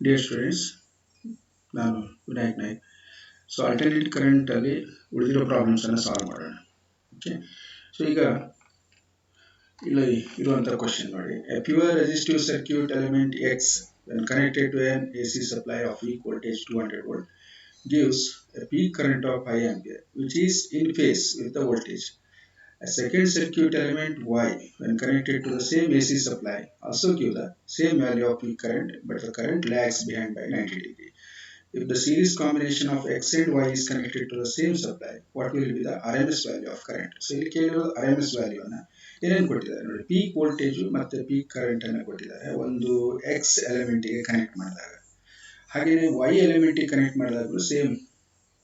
Dear students, ನಾನು Vinayak Naik. So alternate current ಅಲ್ಲಿ ಉಳಿದಿರೋ ಪ್ರಾಬ್ಲಮ್ಸ್ ಅನ್ನ ಸಾಲ್ವ್ ಮಾಡೋಣ. ಓಕೆ, ಸೊ ಈಗ ಇಲ್ಲಿ ಇರುವಂತಹ ಕ್ವಶನ್ ನೋಡಿ. A pure resistive circuit element X when connected to an AC supply of peak voltage 200 volt gives a peak current of 5 ampere which is in phase with the voltage. A second circuit element Y when connected to the same AC supply also give the same value of peak current, but the current lags behind by 90 degree. If the series combination of X and Y is connected to the same supply, what will be the RMS value of current? So ಇಲ್ಲಿ ಕೇಳಿರೋದು RMS value ಅನ್ನ ಏನೇನು ಕೊಟ್ಟಿದ್ದಾರೆ ನೋಡಿ. Peak voltage ಮತ್ತೆ peak current ಅನ್ನು ಕೊಟ್ಟಿದ್ದಾರೆ ಒಂದು X element ಗೆ ಕನೆಕ್ಟ್ ಮಾಡಿದಾಗ. ಹಾಗೆಯೇ ವೈ ಎಲಿಮೆಂಟ್ ಗೆ ಕನೆಕ್ಟ್ ಮಾಡಿದಾಗಲೂ same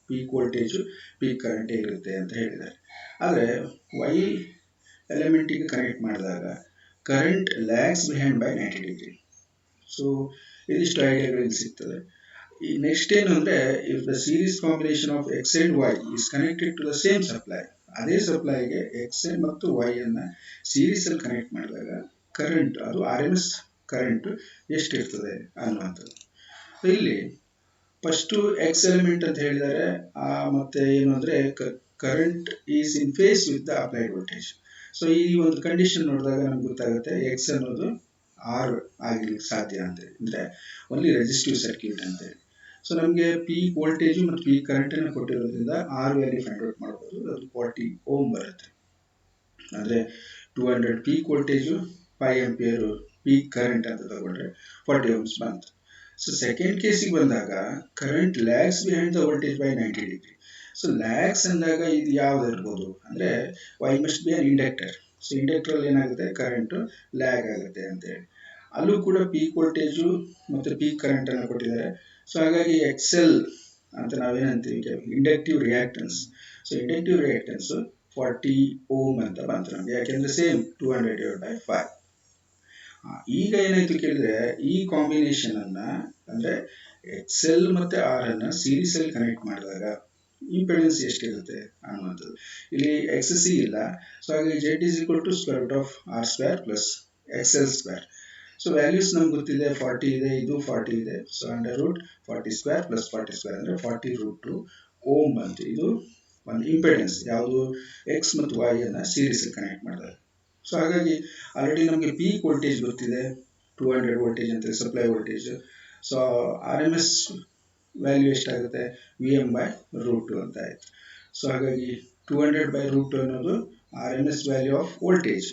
peak voltage peak current ಇರುತ್ತೆ ಅಂತ ಹೇಳಿದ್ದಾರೆ. ಆದರೆ ವೈ ಎಲಿಮೆಂಟ್ ಗೆ ಕನೆಕ್ಟ್ ಮಾಡಿದಾಗ current lags behind by 90 degree. So ಇದಿಷ್ಟು ಐಡಿಯಾಗಳು ಸಿಗ್ತದೆ. ನೆಕ್ಸ್ಟ್ ಏನು ಅಂದ್ರೆ, if the series combination of X and Y is connected to the same supply, ಅದೇ ಸಪ್ಲೈಗೆ ಎಕ್ಸ್ ಮತ್ತು ವೈ ಅನ್ನ ಸೀರೀಸ್ ಅಲ್ಲಿ ಕನೆಕ್ಟ್ ಮಾಡಿದಾಗ ಕರೆಂಟ್ ಅದು ಆರ್ ಎಂ ಎಸ್ ಕರೆಂಟ್ ಎಷ್ಟಿರ್ತದೆ ಅನ್ನುವಂಥದ್ದು. ಇಲ್ಲಿ ಫಸ್ಟ್ ಎಕ್ಸ್ ಎಲಿಮೆಂಟ್ ಅಂತ ಹೇಳಿದರೆ ಮತ್ತೆ ಏನು ಅಂದ್ರೆ current is in phase with the applied voltage. So ಈ ಒಂದು ಕಂಡೀಷನ್ ನೋಡಿದಾಗ ನಮ್ಗೆ ಗೊತ್ತಾಗುತ್ತೆ ಎಕ್ಸ್ ಅನ್ನೋದು ಆರ್ ಆಗಿರ್ಲಿಕ್ಕೆ ಸಾಧ್ಯ ಅಂತ ಅಂದ್ರೆ ಓನ್ಲಿ ರೆಸಿಸ್ಟಿವ್ ಸರ್ಕ್ಯೂಟ್ ಅಂತ ಹೇಳಿ. ಸೊ ನಮಗೆ ಪೀಕ್ ವೋಲ್ಟೇಜ್ ಮತ್ತು ಪೀಕ್ ಕರೆಂಟ್ ಅನ್ನು ಕೊಟ್ಟಿರೋದ್ರಿಂದ ಆರ್ ವ್ಯಾಲ್ಯೂ ಫೈಂಡ್ ಔಟ್ ಮಾಡಬಹುದು. ಅದು 40 ಓಮ್ ಬರುತ್ತೆ. ಅಂದ್ರೆ 200 peak voltage 5 ampere peak current ಅಂತ ತಗೊಂಡ್ರೆ 40 ಓಮ್ಸ್ ಬಂತು. ಸೊ ಸೆಕೆಂಡ್ ಕೇಸಿಗೆ ಬಂದಾಗ current lags behind the voltage by 90 degree. So lags ಅಂದಾಗ ಇದು ಯಾವ್ದು ಇರ್ಬೋದು ಅಂದ್ರೆ Y must be an inductor. So inductor ಅಲ್ಲಿ ಏನಾಗುತ್ತೆ, ಕರೆಂಟ್ ಲ್ಯಾಗ್ ಆಗುತ್ತೆ ಅಂತ ಹೇಳಿ. ಅಲ್ಲೂ ಕೂಡ ಪೀಕ್ ವೋಲ್ಟೇಜು ಮತ್ತೆ ಪೀಕ್ ಕರೆಂಟ್ ಅನ್ನು ಕೊಟ್ಟಿದ್ದಾರೆ. ಸೊ ಹಾಗಾಗಿ ಎಕ್ಸೆಲ್ ಅಂತ ನಾವೇನಂತೀವಿ inductive reactance. So inductive reactance 40 ohm ಅಂತ ಬಂತು ನಮಗೆ, ಯಾಕೆಂದ್ರೆ ಸೇಮ್ 200/5. ಈಗ ಏನಾಯ್ತು ಕೇಳಿದ್ರೆ, ಈ ಕಾಂಬಿನೇಷನ್ ಅನ್ನ ಅಂದ್ರೆ ಎಕ್ಸೆಲ್ ಮತ್ತೆ ಆರ್ ಅನ್ನ ಸೀರೀಸ್ ಅಲ್ಲಿ ಕನೆಕ್ಟ್ ಮಾಡಿದಾಗ ಇಂಪೆಡೆನ್ಸ್ ಎಷ್ಟಿರುತ್ತೆ ಅನ್ನುವಂಥದ್ದು. ಇಲ್ಲಿ ಎಕ್ಸ್ ಸಿ ಇಲ್ಲ. ಸೊ ಹಾಗಾಗಿ Z is equal to square root of R square plus XL square. So values ನಮ್ಗೆ ಗೊತ್ತಿದೆ, 40 ಇದೆ, ಇದು 40 ಇದೆ. So under root 40 square plus 40 square ಅಂದ್ರೆ 40√2 ಓಮ್ ಬಂತು. ಇದು ಒಂದು ಇಂಪೆಡೆನ್ಸ್ ಯಾವುದು, ಎಕ್ಸ್ ಮತ್ತು ವೈ ಅನ್ನ ಸೀರೀಸ್ ಕನೆಕ್ಟ್ ಮಾಡಿದಾಗ. ಸೊ ಹಾಗಾಗಿ ಆಲ್ರೆಡಿ ನಮಗೆ ಪೀಕ್ ವೋಲ್ಟೇಜ್ ಗೊತ್ತಿದೆ, 200 ವೋಲ್ಟೇಜ್ ಅಂತ supply voltage. So R M S value ಎಷ್ಟಾಗುತ್ತೆ, Vm/√2 ಅಂತ ಆಯ್ತು. ಸೊ ಹಾಗಾಗಿ 200/√2 ಅನ್ನೋದು R M S value of voltage.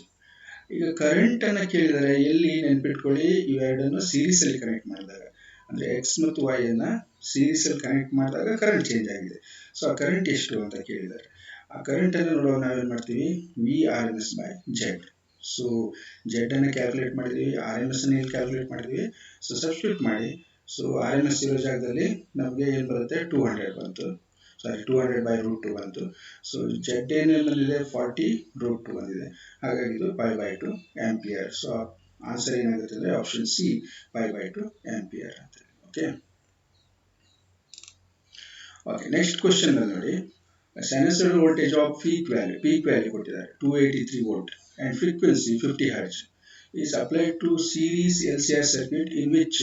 ಈಗ ಕರೆಂಟ್ ಅನ್ನ ಕೇಳಿದರೆ ಎಲ್ಲಿ ನೆನ್ಪಿಟ್ಕೊಳ್ಳಿ, ಇವೆರಡನ್ನು ಸೀರೀಸ್ ಅಲ್ಲಿ ಕನೆಕ್ಟ್ ಮಾಡಿದಾಗ ಅಂದ್ರೆ ಎಕ್ಸ್ ಮತ್ತು ವೈ ಅನ್ನ ಸೀರೀಸ್ ಅಲ್ಲಿ ಕನೆಕ್ಟ್ ಮಾಡಿದಾಗ ಕರೆಂಟ್ ಚೇಂಜ್ ಆಗಿದೆ. ಸೊ ಆ ಕರೆಂಟ್ ಎಷ್ಟು ಅಂತ ಕೇಳಿದ್ದಾರೆ. ಆ ಕರೆಂಟ್ ಅನ್ನು ನೋಡುವಾಗ ನಾವೇನ್ ಮಾಡ್ತೀವಿ, V/RMS/Z. ಸೊ Z ಅನ್ನ ಕ್ಯಾಲ್ಕುಲೇಟ್ ಮಾಡಿದ್ವಿ, ಆರ್ ಎಂ ಎಸ್ ಅನ್ನ ಕ್ಯಾಲ್ಕುಲೇಟ್ ಮಾಡಿದ್ವಿ. ಸೊ ಸಬ್ಸ್ಟಿಟ್ಯೂಟ್ ಮಾಡಿ. ಸೊ ಆರ್ ಎಂ ಎಸ್ ಇರೋ ಜಾಗದಲ್ಲಿ ನಮಗೆ ಏನ್ ಬರುತ್ತೆ, 200 ಬಂತು. ಸಾರಿ 200/√2 ಬಂತು. ಸೊ Z ಏನೇನು ಬಂದಿದೆ, 40√2 ಬಂದಿದೆ. ಹಾಗಾಗಿ ಇದು 5/2 ಆಂಪಿಯರ್. ಸೊ ಆನ್ಸರ್ ಏನಾಗುತ್ತೆ ಅಂದ್ರೆ ಆಪ್ಷನ್ ಸಿ 5/2 ಆಂಪಿಯರ್ ಅಂತ. ಓಕೆ ಓಕೆ ನೆಕ್ಸ್ಟ್ ಕ್ವಶನ್ ಅಲ್ಲಿ ನೋಡಿ, ಸೈನಸಾಯ್ಡಲ್ ವೋಲ್ಟೇಜ್ ಆಫ್ ಪೀಕ್ ವ್ಯಾಲ್ಯೂ ಕೊಟ್ಟಿದ್ದಾರೆ 283 volt and frequency 50 hertz is applied to series LCR circuit in which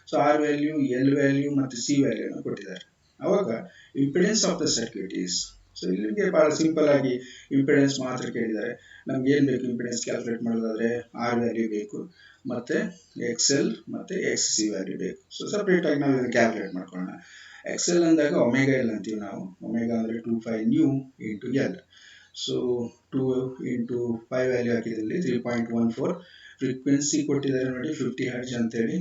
so R value, L value ಮತ್ತು C value ಅನ್ನು ಕೊಟ್ಟಿದ್ದಾರೆ. ಅವಾಗ impedance of the circuit is. So ಇಲ್ಲಿಗೆ ಬಹಳ simple ಆಗಿ ಇಂಪಿಡೆನ್ಸ್ ಮಾತ್ರ ಕೇಳಿದ್ದಾರೆ. ನಮ್ಗೆ ಏನ್ ಬೇಕು, ಇಂಪಿಡೆನ್ಸ್ ಕ್ಯಾಲ್ಕುಲೇಟ್ ಮಾಡೋದಾದ್ರೆ ಆರ್ ವ್ಯಾಲ್ಯೂ ಬೇಕು, ಮತ್ತೆ ಎಕ್ಸೆಲ್ ಮತ್ತೆ ಎಕ್ಸ್ ಸಿ ವ್ಯಾಲ್ಯೂ ಬೇಕು. ಸೊ ಸಪ್ರೇಟ್ ಆಗಿ ನಾವು ಕ್ಯಾಲ್ಕುಲೇಟ್ ಮಾಡ್ಕೊಳ್ಳೋಣ. ಎಕ್ಸೆಲ್ ಅಂದಾಗ ಒಮೆಗಾ ಎಲ್ ಅಂತೀವಿ ನಾವು. ಒಮೆಗಾ ಅಂದ್ರೆ 25 nu into L. So 2 into 5 value ಹಾಕಿದಲ್ಲಿ 3.14. ಫ್ರೀಕ್ವೆನ್ಸಿ ಕೊಟ್ಟಿದ್ದಾರೆ ನೋಡಿ 50 ಹರ್ಟ್ಜ್ ಅಂತೇಳಿ.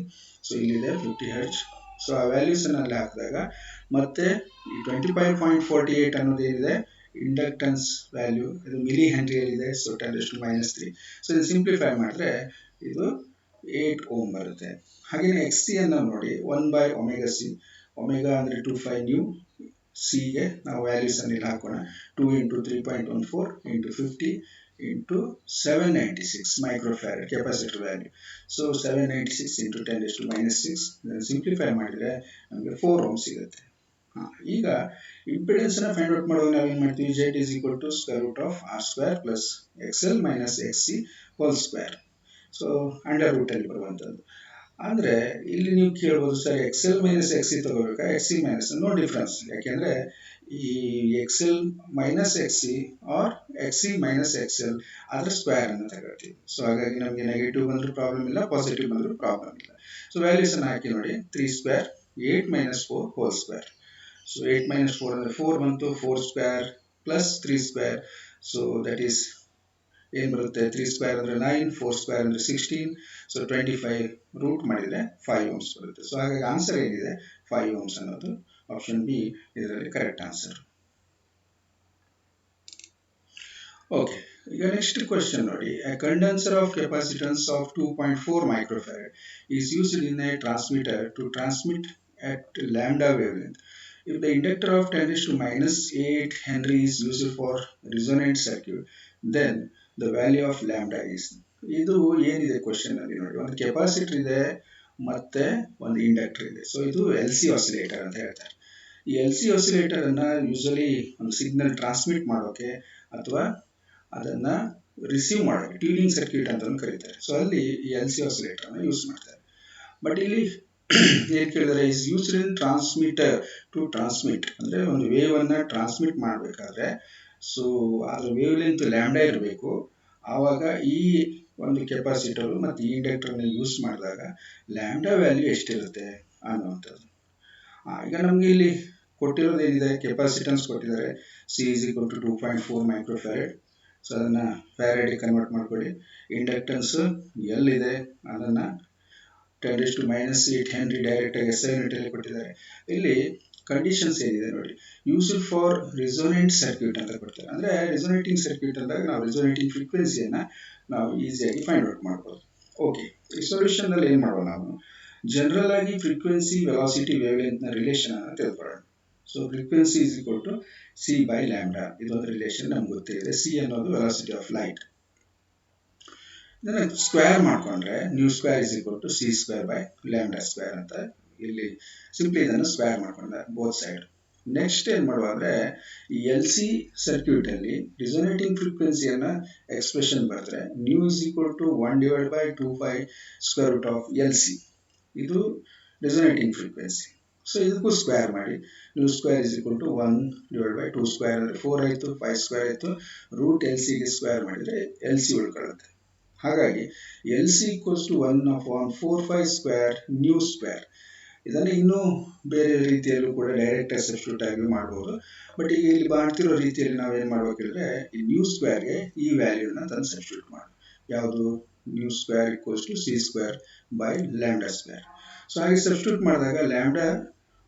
ಸೊ ಇಲ್ಲಿದೆ 50 ಹರ್ಟ್ಜ್. ಸೊ ಆ ವ್ಯಾಲ್ಯೂಸ್ ಅನ್ನ ಅಲ್ಲಿ ಹಾಕಿದಾಗ ಮತ್ತೆ 25.48 ಅನ್ನೋದು ಏನಿದೆ ಇಂಡಕ್ಟನ್ಸ್ ವ್ಯಾಲ್ಯೂ, ಇದು ಮಿಲಿ ಹೆನ್ರಿಯಲ್ಲಿ ಇದೆ. ಸೊ 10⁻⁻3. ಸೊ ಇದು ಸಿಂಪ್ಲಿಫೈ ಮಾಡಿದ್ರೆ ಇದು 8 ಓಮ್ ಬರುತ್ತೆ. ಹಾಗೇನೆ ಎಕ್ಸ್ ಸಿ ಅನ್ನ ನೋಡಿ 1/ωc. ಒಮೆಗಾ ಅಂದ್ರೆ 25 ನ್ಯೂ, ಸಿ ಗೆ ನಾವು ವ್ಯಾಲ್ಯೂಸ್ ಅನ್ನ ಇಲ್ಲಿ ಹಾಕೋಣ. 2 into 3.14 into 50 into 796 microfarad capacitor value. So 796 into 10⁻⁻6 simplify ಮಾಡಿದ್ರೆ ನಮಗೆ 4 ಓಮ್ ಸಿಗುತ್ತೆ. ಈಗ ಇಂಪಿಡೆನ್ಸ್ ನ ಫೈಂಡ್ ಔಟ್ ಮಾಡುವಾಗ ನಾವೇನ್ ಮಾಡ್ತೀವಿ, Z is equal to square root of R square plus XL minus XC whole square. So under root ಅಲ್ಲಿ ಬರುವಂತದ್ದು. ಅಂದ್ರೆ ಇಲ್ಲಿ ನೀವು ಕೇಳ್ಬೋದು ಸರ್ ಎಕ್ಸೆಲ್ ಮೈನಸ್ ಎಕ್ಸಿ ತಗೋಬೇಕಾ ಎಕ್ಸಿ ಮೈನಸ್, ನೋ ಡಿಫ್ರೆನ್ಸ್. ಯಾಕೆಂದ್ರೆ ಈ X L minus X C or X C minus X L ಅದ್ರ ಸ್ಕ್ವೇರ್ ಅನ್ನು ತಗೊಳ್ತೀವಿ. ಸೊ ಹಾಗಾಗಿ ನಮಗೆ ನೆಗೆಟಿವ್ ಬಂದ್ರೂ ಪ್ರಾಬ್ಲಮ್ ಇಲ್ಲ, ಪಾಸಿಟಿವ್ ಬಂದ್ರೂ ಪ್ರಾಬ್ಲಮ್ ಇಲ್ಲ. ಸೊ ವ್ಯಾಲ್ಯೂಸ್ ಅನ್ನು ಹಾಕಿ ನೋಡಿ, 3 square 8 minus 4 hole square. So 8 minus 4 ಅಂದ್ರೆ 4 ಬಂತು, 4 square plus 3 square. So that is ಏನ್ ಬರುತ್ತೆ, 3 ಸ್ಕ್ವೇರ್ ಅಂದ್ರೆ 9, 4 ಸ್ಕ್ವೇರ್ ಅಂದ್ರೆ 16. ಸೊ 25 ರೂಟ್ ಮಾಡಿದ್ರೆ 5 ಓಮ್ಸ್ ಬರುತ್ತೆ. ಸೊ ಹಾಗಾಗಿ ಆನ್ಸರ್ ಏನಿದೆ 5 ಓಮ್ಸ್ ಅನ್ನೋದು ಆಪ್ಷನ್ ಬಿ ಇದರಲ್ಲಿ ಕರೆಕ್ಟ್ ಆನ್ಸರ್. ಓಕೆ, ಈಗ ನೆಕ್ಸ್ಟ್ ಕ್ವೆಶ್ಚನ್ ನೋಡಿ. A condenser of capacitance of 2.4 microfarad is used in a transmitter to transmit at lambda wavelength. If the inductor of 10 raised to minus 8 Henry is used for resonant circuit, then the value of lambda is. ಇದು ಏನಿದೆ question ಅಲ್ಲಿ ನೋಡಿ, ಒಂದು capacitor ಇದೆ ಮತ್ತೆ ಒಂದು inductor ಇದೆ. So ಇದು ಎಲ್ ಸಿ ಆಸಿಲೇಟರ್ ಅಂತ ಹೇಳ್ತಾರೆ. ಈ ಎಲ್ ಸಿ ಆಸಿಲೇಟರ್ ಅನ್ನ ಯೂಶಲಿ ಒಂದು ಸಿಗ್ನಲ್ ಟ್ರಾನ್ಸ್ಮಿಟ್ ಮಾಡೋಕೆ ಅಥವಾ ಅದನ್ನ ರಿಸೀವ್ ಮಾಡೋಕೆ ಟ್ಯೂನಿಂಗ್ ಸರ್ಕ್ಯೂಟ್ ಅಂತ ಕರೀತಾರೆ. ಸೊ ಅಲ್ಲಿ ಈ ಎಲ್ ಸಿ ಆಸಿಲೇಟರ್ ಅನ್ನ ಯೂಸ್ ಮಾಡ್ತಾರೆ. ಬಟ್ ಇಲ್ಲಿ ಏನ್ ಕೇಳಿದರೆ, is used in transmitter to transmit, ಅಂದ್ರೆ ಒಂದು ವೇವ್ ಅನ್ನ ಟ್ರಾನ್ಸ್ಮಿಟ್ ಮಾಡಬೇಕಾದ್ರೆ ಸೊ ಅದ್ರ ವೇವ್ ಲೆಂತ್ ಲ್ಯಾಂಬ್ಡಾ ಇರಬೇಕು. ಆವಾಗ ಈ ಒಂದು ಕೆಪಾಸಿಟರ್ ಮತ್ತು ಈ ಇಂಡಕ್ಟರ್ ನ ಯೂಸ್ ಮಾಡಿದಾಗ ಲ್ಯಾಂಬ್ಡಾ ವ್ಯಾಲ್ಯೂ ಎಷ್ಟಿರುತ್ತೆ ಅನ್ನುವಂಥದ್ದು. ಈಗ ನಮ್ಗೆ ಇಲ್ಲಿ ಕೊಟ್ಟಿರೋದು ಏನಿದೆ, ಕೆಪಾಸಿಟನ್ಸ್ ಕೊಟ್ಟಿದ್ದಾರೆ, C is equal to 2.4 microfarad. So ಅದನ್ನ ಫ್ಯಾರಡ್ ಕನ್ವರ್ಟ್ ಮಾಡ್ಕೊಳ್ಳಿ. ಇಂಡಕ್ಟನ್ಸ್ ಎಲ್ ಇದೆ, ಅದನ್ನ 10 to minus 8 ಹೆನ್ರಿ ಡೈರೆಕ್ಟ್ ಆಗಿ ಎಸ್ ಐ ಯೂನಿಟ್ ಅಲ್ಲಿ ಕೊಟ್ಟಿದ್ದಾರೆ. ಇಲ್ಲಿ ಕಂಡೀಷನ್ಸ್ ಏನಿದೆ ನೋಡಿ, ಯೂಸ್ಡ್ ಫಾರ್ ರೆಸೋನೆಂಟ್ ಸರ್ಕ್ಯೂಟ್ ಅಂತ ಕೊಡ್ತಾರೆ. ಅಂದ್ರೆ ರೆಸೋನೇಟಿಂಗ್ ಸರ್ಕ್ಯೂಟ್ ಅಂದಾಗ ನಾವು ರೆಸೋನೇಟಿಂಗ್ ಫ್ರೀಕ್ವೆನ್ಸಿಯನ್ನ ನಾವು ಈಸಿಯಾಗಿ ಫೈಂಡ್ ಔಟ್ ಮಾಡ್ಬೋದು. ಓಕೆ, ಈ ಸೊಲ್ಯೂಷನ್ ಅಲ್ಲಿ ಏನ್ ಮಾಡೋಣ, ನಾವು ಜನರಲ್ ಆಗಿ ಫ್ರೀಕ್ವೆನ್ಸಿ ವೆಲಾಸಿಟಿ ವೇವ್ ಲೆಂತ್ ನ ರಿಲೇಷನ್ ಅನ್ನು ತಿಳ್ಕೊಳ್ಳೋಣ. So frequency is equal to C by lambda, ಇದೊಂದು ರಿಲೇಷನ್ ನಮ್ಗೆ ಗೊತ್ತಿದೆ. ಸಿ ಅನ್ನೋದು ವೆಲಾಸಿಟಿ ಆಫ್ ಲೈಟ್. ಇದನ್ನ ಸ್ಕ್ವೇರ್ ಮಾಡ್ಕೊಂಡ್ರೆ nu square is equal to C square by lambda square ಅಂತ ಇಲ್ಲಿ ಸಿಂಪ್ಲಿ ಇದನ್ನು ಸ್ಕ್ವೇರ್ ಮಾಡ್ಕೊಂಡ ಬೋತ್ ಸೈಡ್. ನೆಕ್ಸ್ಟ್ ಏನ್ ಮಾಡುವ ಅಂದ್ರೆ, ಈ ಎಲ್ ಸಿ ಸರ್ಕ್ಯೂಟ್ ಅಲ್ಲಿ ರಿಸೋನೇಟಿಂಗ್ ಫ್ರೀಕ್ವೆನ್ಸಿಯನ್ನ ಎಕ್ಸ್ಪ್ರೆಷನ್ ಬರೆದ್ರೆ nu is equal to 1/2π square root of L C, ಇದು ರೆಸೋನೇಟಿಂಗ್ ಫ್ರೀಕ್ವೆನ್ಸಿ. ಸೊ ಇದಕ್ಕೂ ಸ್ಕ್ವೇರ್ ಮಾಡಿ, nu square is equal to 1/2 square ಅಂದ್ರೆ 4 ಆಯ್ತು, 5 ಸ್ಕ್ವೇರ್ ಆಯ್ತು, ರೂಟ್ ಎಲ್ ಸಿ ಗೆ ಸ್ಕ್ವೇರ್ ಮಾಡಿದ್ರೆ ಎಲ್ ಸಿ ಉಳ್ಕೊಳ್ಳುತ್ತೆ. ಹಾಗಾಗಿ L C equals to 1/4π square nu square. ಇದನ್ನ ಇನ್ನೂ ಬೇರೆ ರೀತಿಯಲ್ಲೂ ಕೂಡ ಡೈರೆಕ್ಟ್ ಸಬ್ಸ್ಟಿಟ್ಯೂಟ್ ಆಗಿ ಮಾಡಬಹುದು. ಬಟ್ ಈಗ ಇಲ್ಲಿ ಮಾಡ್ತಿರೋ ರೀತಿಯಲ್ಲಿ ನಾವೇನ್ ಮಾಡ್ಬೇಕಂದ್ರೆ, ಈ ನ್ಯೂ ಸ್ಕ್ವೇರ್ಗೆ ಈ ವ್ಯಾಲ್ಯೂನ ತಂದು ಸಬ್ಸ್ಟಿಟ್ಯೂಟ್ ಮಾಡಿ. ಯಾವುದು, nu square equals to C square by lambda square. So ಹಾಗೆ ಸಬ್ಸ್ಟಿಟ್ಯೂಟ್ ಮಾಡಿದಾಗ ಲ್ಯಾಂಬ್ಡಾ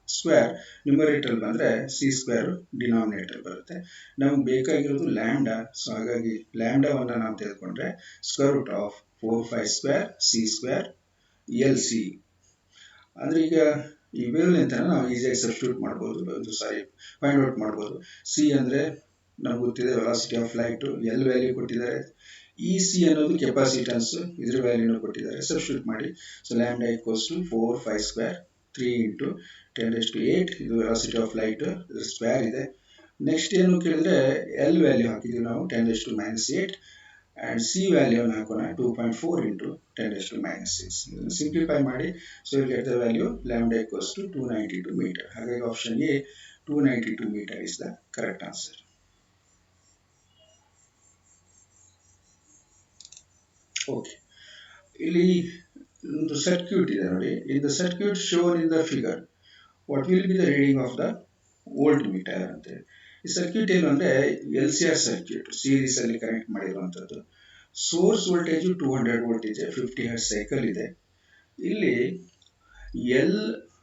ಸ್ಕ್ವೇರ್ ನ್ಯೂಮರೇಟರ್ ಬಂದ್ರೆ ಸಿ ಸ್ಕ್ವೇರ್ ಡಿನಾಮಿನೇಟರ್ ಬರುತ್ತೆ. ನಮ್ಗೆ ಬೇಕಾಗಿರೋದು ಲ್ಯಾಂಬ್ಡಾ. ಸೊ ಹಾಗಾಗಿ ಲ್ಯಾಂಬ್ಡಾವನ್ನ ನಾವು ತೆಗೆದುಕೊಂಡ್ರೆ square root of 4π square C square L C. ಅಂದ್ರೆ ಈಗ ಈ ವೇವ್ ಲೆಂತ್ ಅನ್ನು ನಾವು ಈಸಿಯಾಗಿ ಸಬ್ಸ್ಟಿಟ್ಯೂಟ್ ಮಾಡಬಹುದು, ಫೈಂಡ್ ಔಟ್ ಮಾಡಬಹುದು. ಸಿ ಅಂದ್ರೆ ನಮ್ಗೆ ಗೊತ್ತಿದೆ velocity of light, L value ಕೊಟ್ಟಿದ್ದಾರೆ, ಇ ಸಿ ಅನ್ನೋದು ಕೆಪಾಸಿಟನ್ಸ್, ಇದ್ರ ವ್ಯಾಲ್ಯೂನ ಕೊಟ್ಟಿದ್ದಾರೆ, ಸಬ್ಸ್ಟಿಟ್ಯೂಟ್ ಮಾಡಿ. So lambda equals to 4π square 3 into 10⁸, ಇದು ವೆಲಾಸಿಟಿ ಆಫ್ ಲೈಟ್, ಇದ್ರ ಸ್ಕ್ವೇರ್ ಇದೆ. ನೆಕ್ಸ್ಟ್ ಏನು ಕೇಳಿದ್ರೆ ಎಲ್ ವ್ಯಾಲ್ಯೂ ಹಾಕಿದ್ವಿ ನಾವು 10⁻⁸, and ಸಿ ವ್ಯಾಲ್ಯೂ ಹಾಕೋಣ 2.4 into 10⁻⁶. ಇದನ್ನು ಸಿಂಪ್ಲಿಫೈ ಮಾಡಿ. So you get the value lambda equals to 292 metre. ಹಾಗಾಗಿ option A 292 metre is the correct answer. Okay, ಇಲ್ಲಿ ಒಂದು ಸರ್ಕ್ಯೂಟ್ ಇದೆ ನೋಡಿ. In the circuit shown in the figure what will be the reading of the voltmeter ಅಂತ. ಈ circuit ಏನು ಅಂದ್ರೆ L C R circuit, series ಅಲ್ಲಿ connect ಮಾಡಿರುವಂತದ್ದು. ಸೋರ್ಸ್ ವೋಲ್ಟೇಜ್ 200 ವೋಲ್ಟ್ ಇದೆ, 50 ಹರ್ಟ್ಜ್ ಸೈಕಲ್ ಇದೆ. ಇಲ್ಲಿ ಎಲ್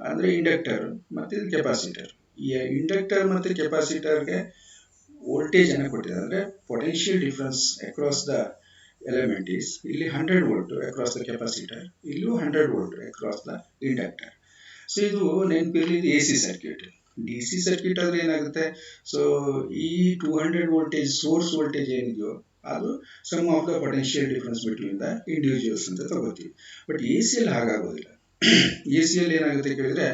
ಅಂದ್ರೆ ಇಂಡಕ್ಟರ್ ಮತ್ತೆ ಇದು ಕೆಪಾಸಿಟರ್. ಈ ಇಂಡಕ್ಟರ್ ಮತ್ತೆ ಕೆಪಾಸಿಟರ್ಗೆ ವೋಲ್ಟೇಜ್ ಅನ್ನು ಕೊಟ್ಟಿದ್ದಾರೆ. ಅಂದ್ರೆ potential difference across the element is ಇಲ್ಲಿ 100 ವೋಲ್ಟ್ ಅಕ್ರಾಸ್ ದ ಕೆಪಾಸಿಟರ್, ಇಲ್ಲೂ 100 volt across the inductor. So ಇದು ನೆನಪಿರಲಿ, ಇದು A C circuit. D C circuit ಆದ್ರೆ ಏನಾಗುತ್ತೆ, ಸೊ ಈ 200 ವೋಲ್ಟೇಜ್ ಸೋರ್ಸ್ ವೋಲ್ಟೇಜ್ ಏನಿದೆಯೋ ಅದು sum of the potential difference between the individuals ಅಂತ ತಗೋತೀವಿ. ಬಟ್ ಎ ಸಿ ಅಲ್ಲಿ ಹಾಗಾಗೋದಿಲ್ಲ. ಎ ಸಿ ಅಲ್ಲಿ ಏನಾಗುತ್ತೆ ಕೇಳಿದ್ರೆ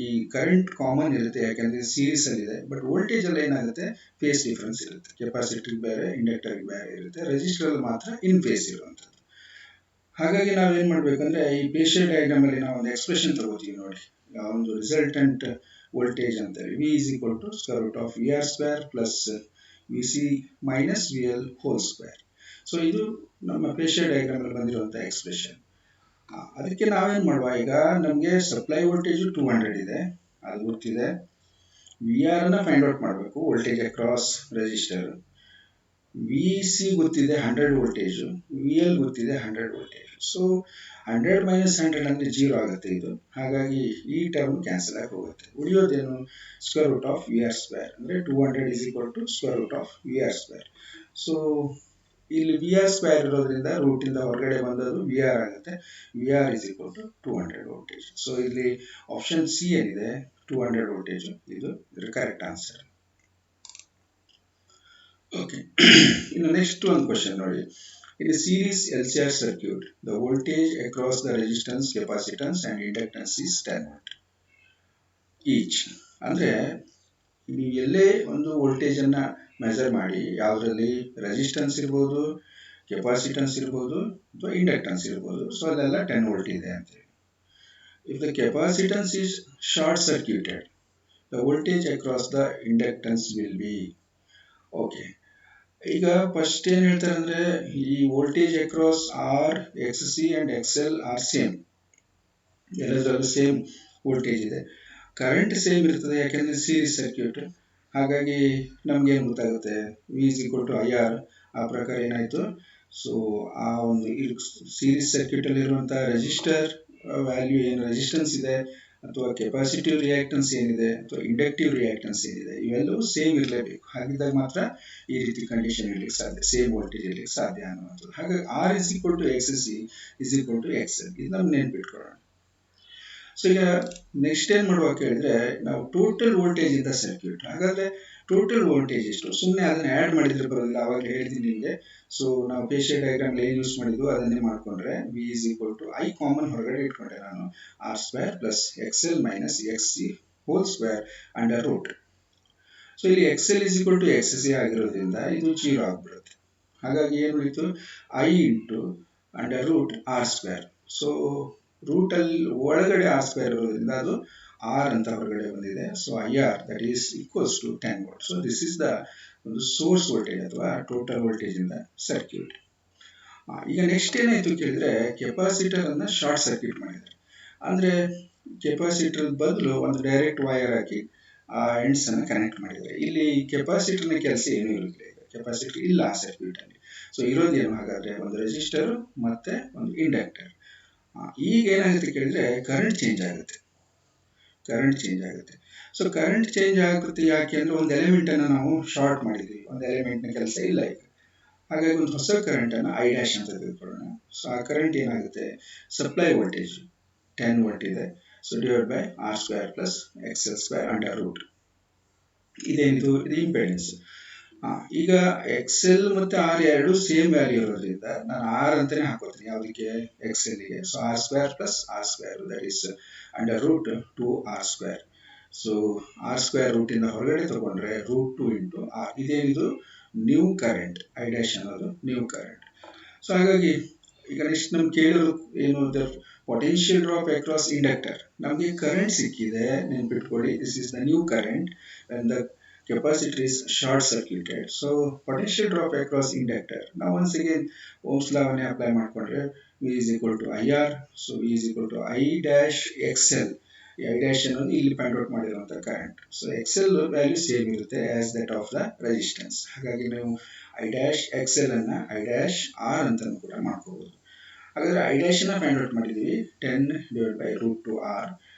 ಈ ಕರೆಂಟ್ ಕಾಮನ್ ಇರುತ್ತೆ, ಯಾಕಂದ್ರೆ ಸೀರೀಸ್ ಅಲ್ಲಿ ಇದೆ. ಬಟ್ ವೋಲ್ಟೇಜ್ ಅಲ್ಲಿ ಏನಾಗುತ್ತೆ, ಫೇಸ್ ಡಿಫರೆನ್ಸ್ ಇರುತ್ತೆ. ಕೆಪಾಸಿಟರ್ ಬೇರೆ, ಇಂಡಕ್ಟರ್ ಬೇರೆ ಇರುತ್ತೆ. ರೆಸಿಸ್ಟರ್ ಅಲ್ಲಿ ಮಾತ್ರ ಇನ್ ಫೇಸ್ ಇರುವಂತದ್ದು. ಹಾಗಾಗಿ ನಾವೇನ್ ಮಾಡ್ಬೇಕಂದ್ರೆ ಈ ಫೇಶಿಯಲ್ ಡಯಾಗ್ರಾಮ್ ಅಲ್ಲಿ ನಾವು ಒಂದು ಎಕ್ಸ್ಪ್ರೆಷನ್ ತಗೋತೀವಿ ನೋಡಿ, ಒಂದು ರಿಸಲ್ಟೆಂಟ್ ವೋಲ್ಟೇಜ್ ಅಂತೇಳಿ V is equal to square root of V R square plus V C minus V L whole square. So ಇದು ನಮ್ಮ ಫೇಶಿಯಲ್ ಡಯಾಗ್ರಾಮ್ ಅಲ್ಲಿ ಬಂದಿರುವಂತಹ ಎಕ್ಸ್ಪ್ರೆಷನ್. ಅದಕ್ಕೆ ನಾವೇನ್ ಮಾಡುವ, ಈಗ ನಮಗೆ ಸಪ್ಲೈ ವೋಲ್ಟೇಜ್ 200 ಇದೆ, ಅದು ಗೊತ್ತಿದೆ. ವಿ ಆರ್ ಅನ್ನ ಫೈಂಡ್ ಔಟ್ ಮಾಡಬೇಕು, voltage across resistor. V C ಗೊತ್ತಿದೆ 100 ವೋಲ್ಟೇಜ್, ವಿ ಎಲ್ ಗೊತ್ತಿದೆ 100 ವೋಲ್ಟೇಜ್. ಸೊ 100 ಮೈನಸ್ 100 ಅಂದ್ರೆ 0 ಆಗುತ್ತೆ ಇದು. ಹಾಗಾಗಿ ಈ ಟರ್ಮ್ ಕ್ಯಾನ್ಸಲ್ ಆಗಿ ಹೋಗುತ್ತೆ. ಉಳಿಯೋದೇನು, square root of V R square ಅಂದ್ರೆ 200 is equal to square root of V R square. So ಇಲ್ಲಿ ವಿ ಆರ್ ಸ್ಕ್ವೇರ್ ಇರೋದ್ರಿಂದ ರೂಟ್ ಇಂದ ಹೊರಗಡೆ ಬಂದದ್ದು ವಿ ಆರ್ ಆಗುತ್ತೆ. V R is equal to 200 voltage. So ಇಲ್ಲಿ ಆಪ್ಷನ್ ಸಿ ಏನಿದೆ 200 voltage, ಇದು ಇದರ ಕರೆಕ್ಟ್ ಆನ್ಸರ್. ಓಕೆ, ಇನ್ನು ನೆಕ್ಸ್ಟ್ ಒಂದು ಕ್ವಶನ್ ನೋಡಿ. In a series LCR circuit, the voltage across the resistance, capacitance and inductance is 10 volt each. ಅಂದ್ರೆ ನೀವು ಎಲ್ಲೇ ಒಂದು ವೋಲ್ಟೇಜ್ ಅನ್ನ ಮೆಜರ್ ಮಾಡಿ, ಯಾವುದರಲ್ಲಿ ರೆಸಿಸ್ಟೆನ್ಸ್ ಇರ್ಬೋದು, ಕೆಪಾಸಿಟನ್ಸ್ ಇರ್ಬೋದು ಅಥವಾ ಇಂಡಕ್ಟನ್ಸ್ ಇರ್ಬೋದು, ಸೊ ಅಲ್ಲೆಲ್ಲ 10 ವೋಲ್ಟ್ ಇದೆ ಅಂತ ಹೇಳಿ. If the capacitance is short circuited, the voltage across the inductance will be. Okay, ಈಗ ಫಸ್ಟ್ ಏನ್ ಹೇಳ್ತಾರೆ ಅಂದ್ರೆ ಈ voltage across R, X C and X L are same, ಎಲ್ಲದರಲ್ಲೂ ಸೇಮ್ ವೋಲ್ಟೇಜ್ ಇದೆ. ಕರೆಂಟ್ ಸೇಮ್ ಇರ್ತದೆ, ಯಾಕೆಂದ್ರೆ ಸೀರೀಸ್ ಸರ್ಕ್ಯೂಟ್. ಹಾಗಾಗಿ ನಮ್ಗೆ ಏನ್ ಗೊತ್ತಾಗುತ್ತೆ, V is equal to I R. ಆ ಪ್ರಕಾರ ಏನಾಯ್ತು, ಸೊ ಆ ಒಂದು ಸೀರೀಸ್ ಸರ್ಕ್ಯೂಟ್ ಅಲ್ಲಿ ಇರುವಂತಹ ರೆಸಿಸ್ಟರ್ ವ್ಯಾಲ್ಯೂ ಏನು, ರೆಸಿಸ್ಟೆನ್ಸ್ ಇದೆ ಅಥವಾ ಕೆಪಾಸಿಟಿವ್ ರಿಯಾಕ್ಟನ್ಸ್ ಏನಿದೆ ಅಥವಾ ಇಂಡಕ್ಟಿವ್ ರಿಯಾಕ್ಟನ್ಸ್ ಏನಿದೆ, ಇವೆಲ್ಲವೂ ಸೇಮ್ ಇರಲೇಬೇಕು. ಹಾಗಿದ್ದಾಗ ಮಾತ್ರ ಈ ರೀತಿ ಕಂಡೀಷನ್ ಇರ್ಲಿಕ್ಕೆ ಸಾಧ್ಯ, ಸೇಮ್ ವೋಲ್ಟೇಜ್ ಇರ್ಲಿಕ್ಕೆ ಸಾಧ್ಯ ಅನ್ನುವಂಥದ್ದು. ಹಾಗಾಗಿ R is equal to X C is equal to X L, ಇದು ನಮ್ಗೆ ನೆನ್ಪಿಟ್ಕೊಳ್ಳೋಣ. ಸೊ ಈಗ ನೆಕ್ಸ್ಟ್ ಏನ್ ಮಾಡುವ ಕೇಳಿದ್ರೆ, ನಾವು ಟೋಟಲ್ ವೋಲ್ಟೇಜ್ ಇಂದ ಸರ್ಕ್ಯೂಟ್. ಹಾಗಾದ್ರೆ ಟೋಟಲ್ ವೋಲ್ಟೇಜ್ ಎಷ್ಟು, ಸುಮ್ಮನೆ ಅದನ್ನ ಆಡ್ ಮಾಡಿದ್ರೆ ಬರೋದಿಲ್ಲ. ಅವಾಗ ಹೇಳಿದ್ದೀನಿ ನಿಮಗೆ. ಸೊ ನಾವು ಫೇಶಿಯಲ್ ಡಯಾಗ್ರಾಮ್ ಏನ್ ಯೂಸ್ ಮಾಡಿದ್ವು ಅದನ್ನೇ ಮಾಡ್ಕೊಂಡ್ರೆ, V is equal to I common ಹೊರಗಡೆ ಇಟ್ಕೊಂಡೆ ನಾನು, R square plus X L minus X C whole square under root. So ಇಲ್ಲಿ X L is equal to X C ಆಗಿರೋದ್ರಿಂದ ಇದು 0 ಆಗ್ಬಿಡುತ್ತೆ. ಹಾಗಾಗಿ ಏನು ಉಳಿತು, I into under root R square. So root ಅಲ್ಲಿ ಒಳಗಡೆ ಆರ್ ಸ್ಕ್ವೇರ್ ಇರೋದ್ರಿಂದ ಅದು ಆರ್ ಅಂತ ಹೊರಗಡೆ ಬಂದಿದೆ. So I R that is equals to 10 volt. So this is the ಒಂದು ಸೋರ್ಸ್ ವೋಲ್ಟೇಜ್ ಅಥವಾ total voltage in the circuit. ಈಗ ನೆಕ್ಸ್ಟ್ ಏನಾಯ್ತು ಕೇಳಿದ್ರೆ, ಕೆಪಾಸಿಟರ್ ಅನ್ನ ಶಾರ್ಟ್ ಸರ್ಕ್ಯೂಟ್ ಮಾಡಿದ್ದಾರೆ. ಅಂದ್ರೆ ಕೆಪಾಸಿಟರ್ ಬದಲು ಒಂದು ಡೈರೆಕ್ಟ್ ವೈರ್ ಹಾಕಿ ಆ ಎಂಡ್ಸ್ ಅನ್ನ ಕನೆಕ್ಟ್ ಮಾಡಿದ್ದಾರೆ. ಇಲ್ಲಿ ಕೆಪಾಸಿಟರ್ನ ಕೆಲಸ ಏನೂ ಇರುವುದಿಲ್ಲ, ಕೆಪಾಸಿಟರ್ ಇಲ್ಲ ಆ ಸರ್ಕ್ಯೂಟ್ ಅಲ್ಲಿ. ಸೊ ಇರೋದೇನು ಹಾಗಾದ್ರೆ, ಒಂದು ರೆಸಿಸ್ಟರ್ ಮತ್ತೆ ಒಂದು ಇಂಡಕ್ಟರ್. ಈಗ ಏನಾಗುತ್ತೆ ಕೇಳಿದ್ರೆ, ಕರೆಂಟ್ ಚೇಂಜ್ ಆಗುತ್ತೆ. ಸೊ ಕರೆಂಟ್ ಚೇಂಜ್ ಆಗುತ್ತೆ ಯಾಕೆ ಅಂದ್ರೆ, ಒಂದು ಎಲಿಮೆಂಟ್ ಅನ್ನ ನಾವು ಶಾರ್ಟ್ ಮಾಡಿದ್ವಿ, ಒಂದು ಎಲಿಮೆಂಟ್ ನ ಕೆಲಸ ಇಲ್ಲ ಈಗ. ಹಾಗಾಗಿ ಒಂದು ಹೊಸ ಕರೆಂಟ್ ಅನ್ನ ಐ ಡ್ಯಾಶ್ ಅಂತ ತೆಗೆದುಕೊಳ್ಳೋಣ. ಸೊ ಆ ಕರೆಂಟ್ ಏನಾಗುತ್ತೆ, ಸಪ್ಲೈ ವೋಲ್ಟೇಜ್ 10 ವೋಲ್ಟ್ ಇದೆ. So divide by R square plus X L square under root. ಇದೇನಿದು, ಇದು ಇಂಪೆಡೆನ್ಸ್. ಈಗ ಎಕ್ಸ್ ಎಲ್ ಮತ್ತೆ ಆರ್ ಎರಡು ಸೇಮ್ ವ್ಯಾಲ್ಯೂ ಇರೋದ್ರಿಂದ ನಾನು ಆರ್ ಅಂತಾನೆ ಹಾಕೋತೀನಿ, ಯಾವುದಕ್ಕೆ, ಎಕ್ಸ್ ಎಲ್ ಗೆ. So R square plus R square that is under root 2 R square. So R square root ಇಂದ ಹೊರಗಡೆ ತಗೊಂಡ್ರೆ ರೂಟ್ 2 ಇಂಟು ಆರ್. ಇದೇನಿದು, ನ್ಯೂ ಕರೆಂಟ್, ಐ ಡ್ಯಾಶ್ ಅನ್ನೋದು ನ್ಯೂ ಕರೆಂಟ್. ಸೊ ಹಾಗಾಗಿ ಈಗ ನೆಕ್ಸ್ಟ್ ನಮ್ಗೆ ಕೇಳೋದು ಏನು, ಪೊಟೆನ್ಷಿಯಲ್ ಡ್ರಾಪ್ ಅಕ್ರಾಸ್ ಇಂಡಕ್ಟರ್. ನಮಗೆ ಕರೆಂಟ್ ಸಿಕ್ಕಿದೆ, ನೆನ್ಪಿಟ್ಕೊಳ್ಳಿ, this is the new current when the capacitor is short circuited. So potential drop across inductor. Now once again Ohm's law ಅನ್ನು ಅಪ್ಲೈ ಮಾಡ್ಕೊಂಡ್ರೆ V is equal to IR. So V is equal to I dash XL. ಈ I dash ಅನ್ನೋದು ಇಲ್ಲಿ point out ಮಾಡಿರುವಂತ current. So XL value same ಇರುತ್ತೆ as that of the resistance. ಹಾಗಾಗಿ ನಾವು I dash XL ಅನ್ನ I dash R ಅಂತ ಕೂಡ ಮಾಡ್ಕೋಬಹುದು. ಹಾಗಾದ್ರೆ I dash ಅನ್ನ ಫೈಂಡ್ ಔಟ್ ಮಾಡಿದ್ವಿ, 10 divided by root 2 R.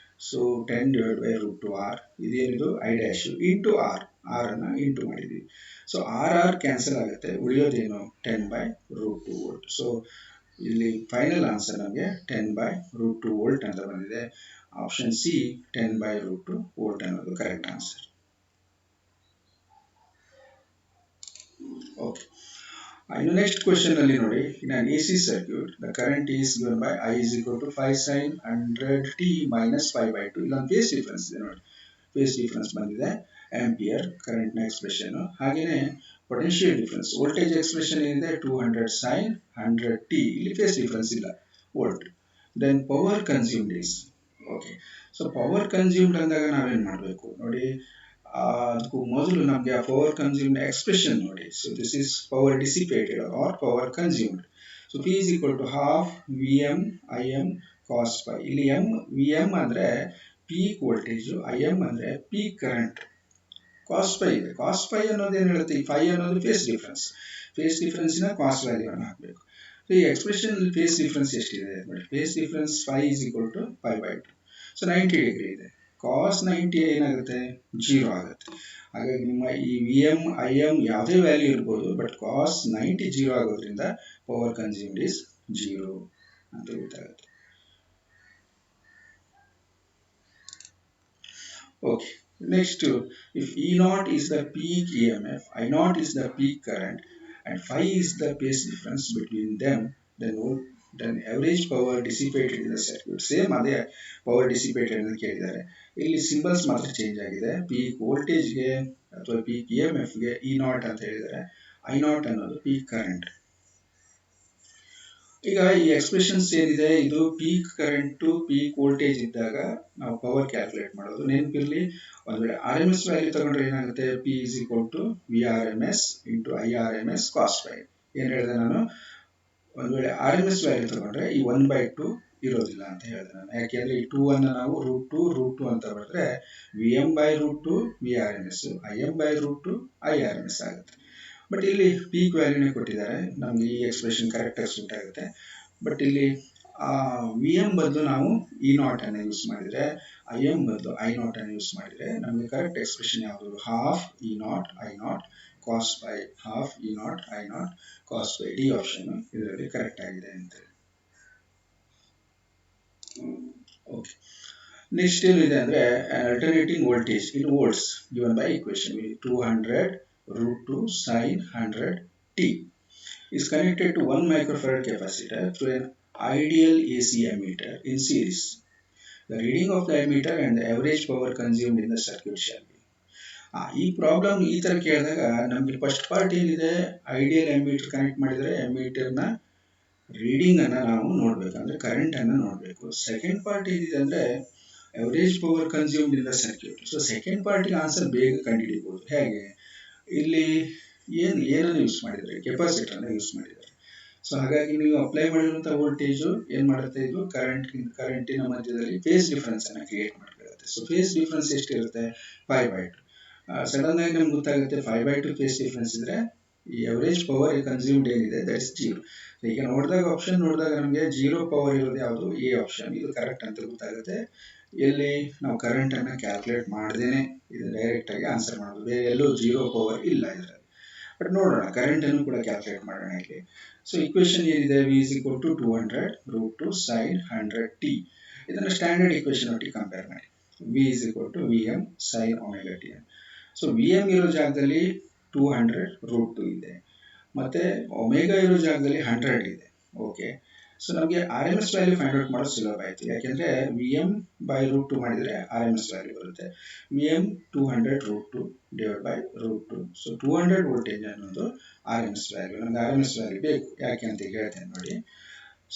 So 10 divided by root 2 R. ಇದೇನಿದು, I dash into R, R ಅನ್ನ ಇಂಟು ಮಾಡಿದ್ವಿ. ಸೊ ಆರ್ ಆರ್ ಕ್ಯಾನ್ಸಲ್ ಆಗುತ್ತೆ, ಉಳಿಯೋದೇನು 10 by root 2 ವೋಲ್ಟ್. ಸೊ ಇಲ್ಲಿ ಫೈನಲ್ ಆನ್ಸರ್ ನಮಗೆ 10 by root 2 ವೋಲ್ಟ್ ಅಂತ ಬಂದಿದೆ. Option C 10 by root 2 volt ಅನ್ನೋದು correct answer. Okay, ಇನ್ನು ನೆಕ್ಸ್ಟ್ ಕ್ವೆಶ್ಚನ್ ಅಲ್ಲಿ ನೋಡಿ, ಇನ್ ಅನ್ AC circuit the current is given by I is equal to 5 sin 100t minus 5/2. ಇಲ್ಲೊಂದು phase difference ಇದೆ ನೋಡಿ, ಫೇಸ್ ಡಿಫರೆನ್ಸ್ ಬಂದಿದೆ, ಆಂಪಿಯರ್ ಕರೆಂಟ್ ನ ಎಕ್ಸ್ಪ್ರೆಷನ್. ಹಾಗೇನೆ ಪೊಟೆನ್ಷಿಯಲ್ ಡಿಫರೆನ್ಸ್, ವೋಲ್ಟೇಜ್ ಎಕ್ಸ್ಪ್ರೆಷನ್ ಏನಿದೆ 200 sin 100t, ಇಲ್ಲಿ ಫೇಸ್ ಡಿಫರೆನ್ಸ್ ಇಲ್ಲ. Volt. Then power consumed is okay. So power consumed ಅಂದಾಗ ನಾವೇನು ಮಾಡಬೇಕು ನೋಡಿ, ಅದಕ್ಕೂ ಮೊದಲು ನಮಗೆ ಆ ಪವರ್ ಕನ್ಸ್ಯೂಮ್ಡ್ ಎಕ್ಸ್ಪ್ರೆಷನ್ ನೋಡಿ. So this is power dissipated or power consumed. So P is equal to half Vm Im cos phi. ಇಲ್ಲಿ Vm ಅಂದರೆ ಪೀಕ್ ವೋಲ್ಟೇಜ್, Im ಅಂದರೆ ಪೀಕ್ ಕರೆಂಟ್, ಕಾಸ್ ಪೈ ಇದೆ. ಕಾಸ್ ಪೈ ಅನ್ನೋದು ಏನು ಹೇಳುತ್ತೆ, ಈ phi ಅನ್ನೋದು ಫೇಸ್ ಡಿಫರೆನ್ಸ್. ಫೇಸ್ ಡಿಫರೆನ್ಸ್ನ ಕಾಸ್ ವ್ಯಾಲ್ಯೂವನ್ನು ಹಾಕಬೇಕು. ಸೊ ಈ ಎಕ್ಸ್ಪ್ರೆಷನ್ ಫೇಸ್ ಡಿಫರೆನ್ಸ್ ಎಷ್ಟಿದೆ ನೋಡಿ, phase difference phi is equal to pi by 2. ಸೊ 90 ಡಿಗ್ರಿ ಇದೆ. ಕಾಸ್ 90 ಏನಾಗುತ್ತೆ, 0 ಆಗುತ್ತೆ. ಹಾಗಾಗಿ ನಿಮ್ಮ ಈ Vm Im ಯಾವುದೇ ವ್ಯಾಲ್ಯೂ ಇರ್ಬೋದು, ಬಟ್ ಕಾಸ್ 90 0 ಆಗೋದ್ರಿಂದ ಪವರ್ ಕನ್ಸ್ಯೂಮ್ಡ್ ಇಸ್ 0 ಅಂತ ಗೊತ್ತಾಗುತ್ತೆ. Okay, next, if E0 is the peak EMF, I0 is the peak current, and phi is the phase difference between them, then average power dissipated in the circuit. Same ಅದೇ power dissipated ಅಂತ ಕೇಳಿದ್ದಾರೆ. ಇಲ್ಲಿ symbols ಮಾತ್ರ change ಆಗಿದೆ. Peak ವೋಲ್ಟೇಜ್ಗೆ ಅಥವಾ peak EMFಗೆ E0 ಅಂತ ಹೇಳಿದ್ದಾರೆ, I0 ಅನ್ನೋದು ಪೀಕ್ ಕರೆಂಟ್. ಈಗ ಈ ಎಕ್ಸ್ಪ್ರೆಷನ್ಸ್ ಏನಿದೆ, ಇದು peak current to peak voltage ಇದ್ದಾಗ ನಾವು ಪವರ್ ಕ್ಯಾಲ್ಕುಲೇಟ್ ಮಾಡೋದು. ನೆನಪಿರಲಿ, ಒಂದು ವೇಳೆ ಆರ್ ಎಮ್ ಎಸ್ ವ್ಯಾಲ್ಯೂ ತಗೊಂಡ್ರೆ ಏನಾಗುತ್ತೆ, P is equal to VRMS into IRMS cos phi. ಏನು ಹೇಳಿದೆ ನಾನು, ಒಂದು ವೇಳೆ ಆರ್ ಎಮ್ ಎಸ್ ವ್ಯಾಲ್ಯೂ ತಗೊಂಡ್ರೆ ಈ 1/2 ಇರೋದಿಲ್ಲ ಅಂತ ಹೇಳಿದೆ ನಾನು. ಯಾಕೆಂದ್ರೆ ಈ 2 ಅನ್ನು ನಾವು √2 ಅಂತ ಬರೆದ್ರೆ Vm/√2 VRMS, Im/√2 IRMS ಆಗುತ್ತೆ. ಬಟ್ ಇಲ್ಲಿ ಪೀಕ್ ವ್ಯಾಲ್ಯೂನೇ ಕೊಟ್ಟಿದ್ದಾರೆ, ನಮಗೆ ಈ ಎಕ್ಸ್ಪ್ರೆಷನ್ ಕರೆಕ್ಟಾಗಿ ಸೂಟ್ ಆಗುತ್ತೆ. ಬಟ್ ಇಲ್ಲಿ Vm ಬದಲು ನಾವು E0 ಅನ್ನು ಯೂಸ್ ಮಾಡಿದರೆ, Im ಬದಲು I0 ಅನ್ನು ಯೂಸ್ ಮಾಡಿದರೆ ನಮಗೆ ಕರೆಕ್ಟ್ ಎಕ್ಸ್ಪ್ರೆಷನ್ ಯಾವುದು, half E0 I0 cos phi, half E0 I0 cos phi. D option ಇದರಲ್ಲಿ ಕರೆಕ್ಟ್ ಆಗಿದೆ ಅಂತ. ಓಕೆ, ನೆಕ್ಸ್ಟ್ ಏನಿದೆ ಅಂದರೆ alternating voltage in volts given by equation 200√2 sin 100t is connected to 1 microfarad capacitor through an ideal AC ammeter in series. The reading of the ammeter and the average power consumed in the circuit shall be. ಈ problem ಈ ತರ ಕೇಳಿದಾಗ ನಮಗೆ first part ಏನಿದೆ, ideal ammeter connect ಮಾಡಿದರೆ ಅಮ್ಮೀಟರ್ನ reading ಅನ್ನ ನಾವು ನೋಡ್ಬೇಕು, ಅಂದ್ರೆ ಕರೆಂಟ್ ಅನ್ನ ನೋಡ್ಬೇಕು. ಸೆಕೆಂಡ್ ಪಾರ್ಟ್ ಏನಿದೆ ಅಂದ್ರೆ average power consumed in the circuit. So second ಪಾರ್ಟಿಗೆ ಆನ್ಸರ್ ಬೇಗ ಕಂಡುಹಿಡಿಯಬಹುದು. ಹೇಗೆ, ಇಲ್ಲಿ ಏನನ್ನು ಯೂಸ್ ಮಾಡಿದರೆ, ಕೆಪಾಸಿಟರ್ ಅನ್ನು ಯೂಸ್ ಮಾಡಿದ್ದಾರೆ. ಸೊ ಹಾಗಾಗಿ ನೀವು ಅಪ್ಲೈ ಮಾಡಿರುವಂತಹ ವೋಲ್ಟೇಜ್ ಏನ್ ಮಾಡುತ್ತೆ, ಇದು ಕರೆಂಟಿನ ಮಧ್ಯದಲ್ಲಿ ಫೇಸ್ ಡಿಫರೆನ್ಸ್ ಅನ್ನ ಕ್ರಿಯೇಟ್ ಮಾಡ್ಕೊಳ್ಳುತ್ತೆ. ಸೊ ಫೇಸ್ ಡಿಫರೆನ್ಸ್ ಎಷ್ಟಿರುತ್ತೆ, 5/2. ಸಡನ್ ಆಗಿ ನಮ್ಗೆ ಗೊತ್ತಾಗುತ್ತೆ 5/2 ಫೇಸ್ ಡಿಫರೆನ್ಸ್ ಇದ್ರೆ ಈ ಅವರೇಜ್ ಪವರ್ ಕನ್ಸ್ಯೂಮ್ಡ್ ಏನಿದೆ ದಟ್ ಇಸ್ 0. ಈಗ ನೋಡಿದಾಗ ಆಪ್ಷನ್ ನೋಡಿದಾಗ ನಮಗೆ 0 ಪವರ್ ಇರೋದು ಯಾವುದು, ಎ ಆಪ್ಷನ್, ಇದು ಕರೆಕ್ಟ್ ಅಂತ ಗೊತ್ತಾಗುತ್ತೆ. ಎಲ್ಲಿ ನಾವು ಕರೆಂಟ್ ಅನ್ನ ಕ್ಯಾಲ್ಕುಲೇಟ್ ಮಾಡದೇನೆ ಇದು ಡೈರೆಕ್ಟ್ ಆಗಿ ಆನ್ಸರ್ ಮಾಡೋದು, ಬೇರೆ ಎಲ್ಲೂ 0 ಪವರ್ ಇಲ್ಲ ಇದರಲ್ಲಿ. ಬಟ್ ನೋಡೋಣ, ಕರೆಂಟ್ ಅನ್ನು ಕೂಡ ಕ್ಯಾಲ್ಕುಲೇಟ್ ಮಾಡೋಣ ಇಲ್ಲಿ. ಸೊ ಇಕ್ವೇಶನ್ ಏನಿದೆ, V is equal to 200√2 sin 100t. ಇದನ್ನು ಸ್ಟ್ಯಾಂಡರ್ಡ್ ಇಕ್ವೇಶನ್ ಒಟ್ಟಿಗೆ ಕಂಪೇರ್ ಮಾಡಿ. V is equal to Vm sin omega t. So Vm ಇರೋ ಜಾಗದಲ್ಲಿ 200√2 ಇದೆ, ಮತ್ತೆ ಒಮೆಗಾ ಇರೋ ಜಾಗದಲ್ಲಿ 100 ಇದೆ. ಓಕೆ, ಸೊ ನಮಗೆ R M S value find out ಮಾಡೋದು ಸುಲಭ ಆಯ್ತು. ಯಾಕೆಂದ್ರೆ Vm/√2 ಮಾಡಿದರೆ ಆರ್ ಎಮ್ ಎಸ್ ವ್ಯಾಲ್ಯೂ ಬರುತ್ತೆ. Vm 200√2 divide by √2. So 200 voltage ಅನ್ನೋದು ಆರ್ ಎಮ್ ಎಸ್ ವ್ಯಾಲ್ಯೂ. ನಮ್ಗೆ ಆರ್ ಎಮ್ ಎಸ್ ವ್ಯಾಲ್ಯೂ ಬೇಕು, ಯಾಕೆ ಅಂತ ಹೇಳ್ತೇನೆ ನೋಡಿ.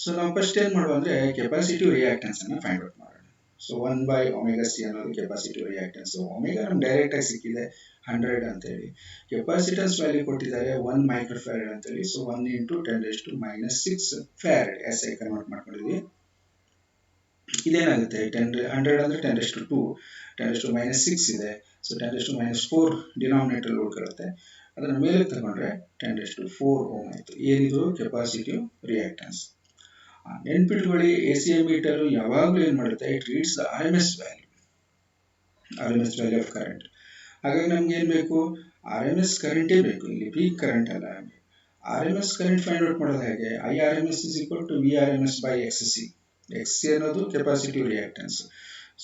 ಸೊ ನಾವು ಫಸ್ಟ್ ಏನ್ ಮಾಡುವ ಅಂದ್ರೆ ಕೆಪಾಸಿಟಿವ್ ರಿಯಾಕ್ಟೆನ್ಸ್ ಅನ್ನ ಫೈಂಡ್ ಔಟ್ ಮಾಡೋಣ. ಸೊ 1/ωc ಅನ್ನೋದು ಕೆಪಾಸಿಟಿವ್ ರಿಯಾಕ್ಟೆನ್ಸ್. ಒಮೆಗಾ ನಮ್ಗೆ ಡೈರೆಕ್ಟ್ ಆಗಿ ಸಿಕ್ಕಿದೆ 100 ಅಂತೇಳಿ. ಕೆಪಾಸಿಟನ್ಸ್ ವ್ಯಾಲ್ಯೂ ಕೊಟ್ಟಿದ್ದಾರೆ 1 ಮೈಕ್ರೋಫ್ಯಾರಡ್ ಅಂತೇಳಿ. So 1 × 10⁻⁻6 farad as I convert ಮಾಡ್ಕೊಂಡಿದ್ವಿ. ಇದೇನಾಗುತ್ತೆ, 100 ಅಂದ್ರೆ 10⁻², 10⁻⁻6 ಇದೆ. ಸೊ 10⁻⁻4 ಡಿನಾಮಿನೇಟರ್ ಉಳ್ಕೊಳ್ಳುತ್ತೆ. ಅದನ್ನ ಮೇಲೆ ತಗೊಂಡ್ರೆ 10⁻⁴ ಓಮ್ ಆಯ್ತು. ಏನಿದು ಕೆಪಾಸಿಟಿವ್ ರಿಯಾಕ್ಟೆನ್ಸ್. ನೆನ್ಪಿಟ್ಕೊಳ್ಳಿ, ಎ ಸಿ ಮೀಟರ್ ಯಾವಾಗಲೂ ಏನ್ ಮಾಡುತ್ತೆ, it reads the R M S value of current. ಹಾಗಾಗಿ ನಮ್ಗೆ ಏನ್ ಬೇಕು, ಆರ್ ಎಮ್ ಎಸ್ ಕರೆಂಟೇ ಬೇಕು, ಇಲ್ಲಿ ಪೀಕ್ ಕರೆಂಟ್ ಅಲ್ಲ. R M S current find out ಮಾಡೋದು ಹೇಗೆ, IRMS is equal to VRMS/XC. XC ಅನ್ನೋದು capacitive reactance.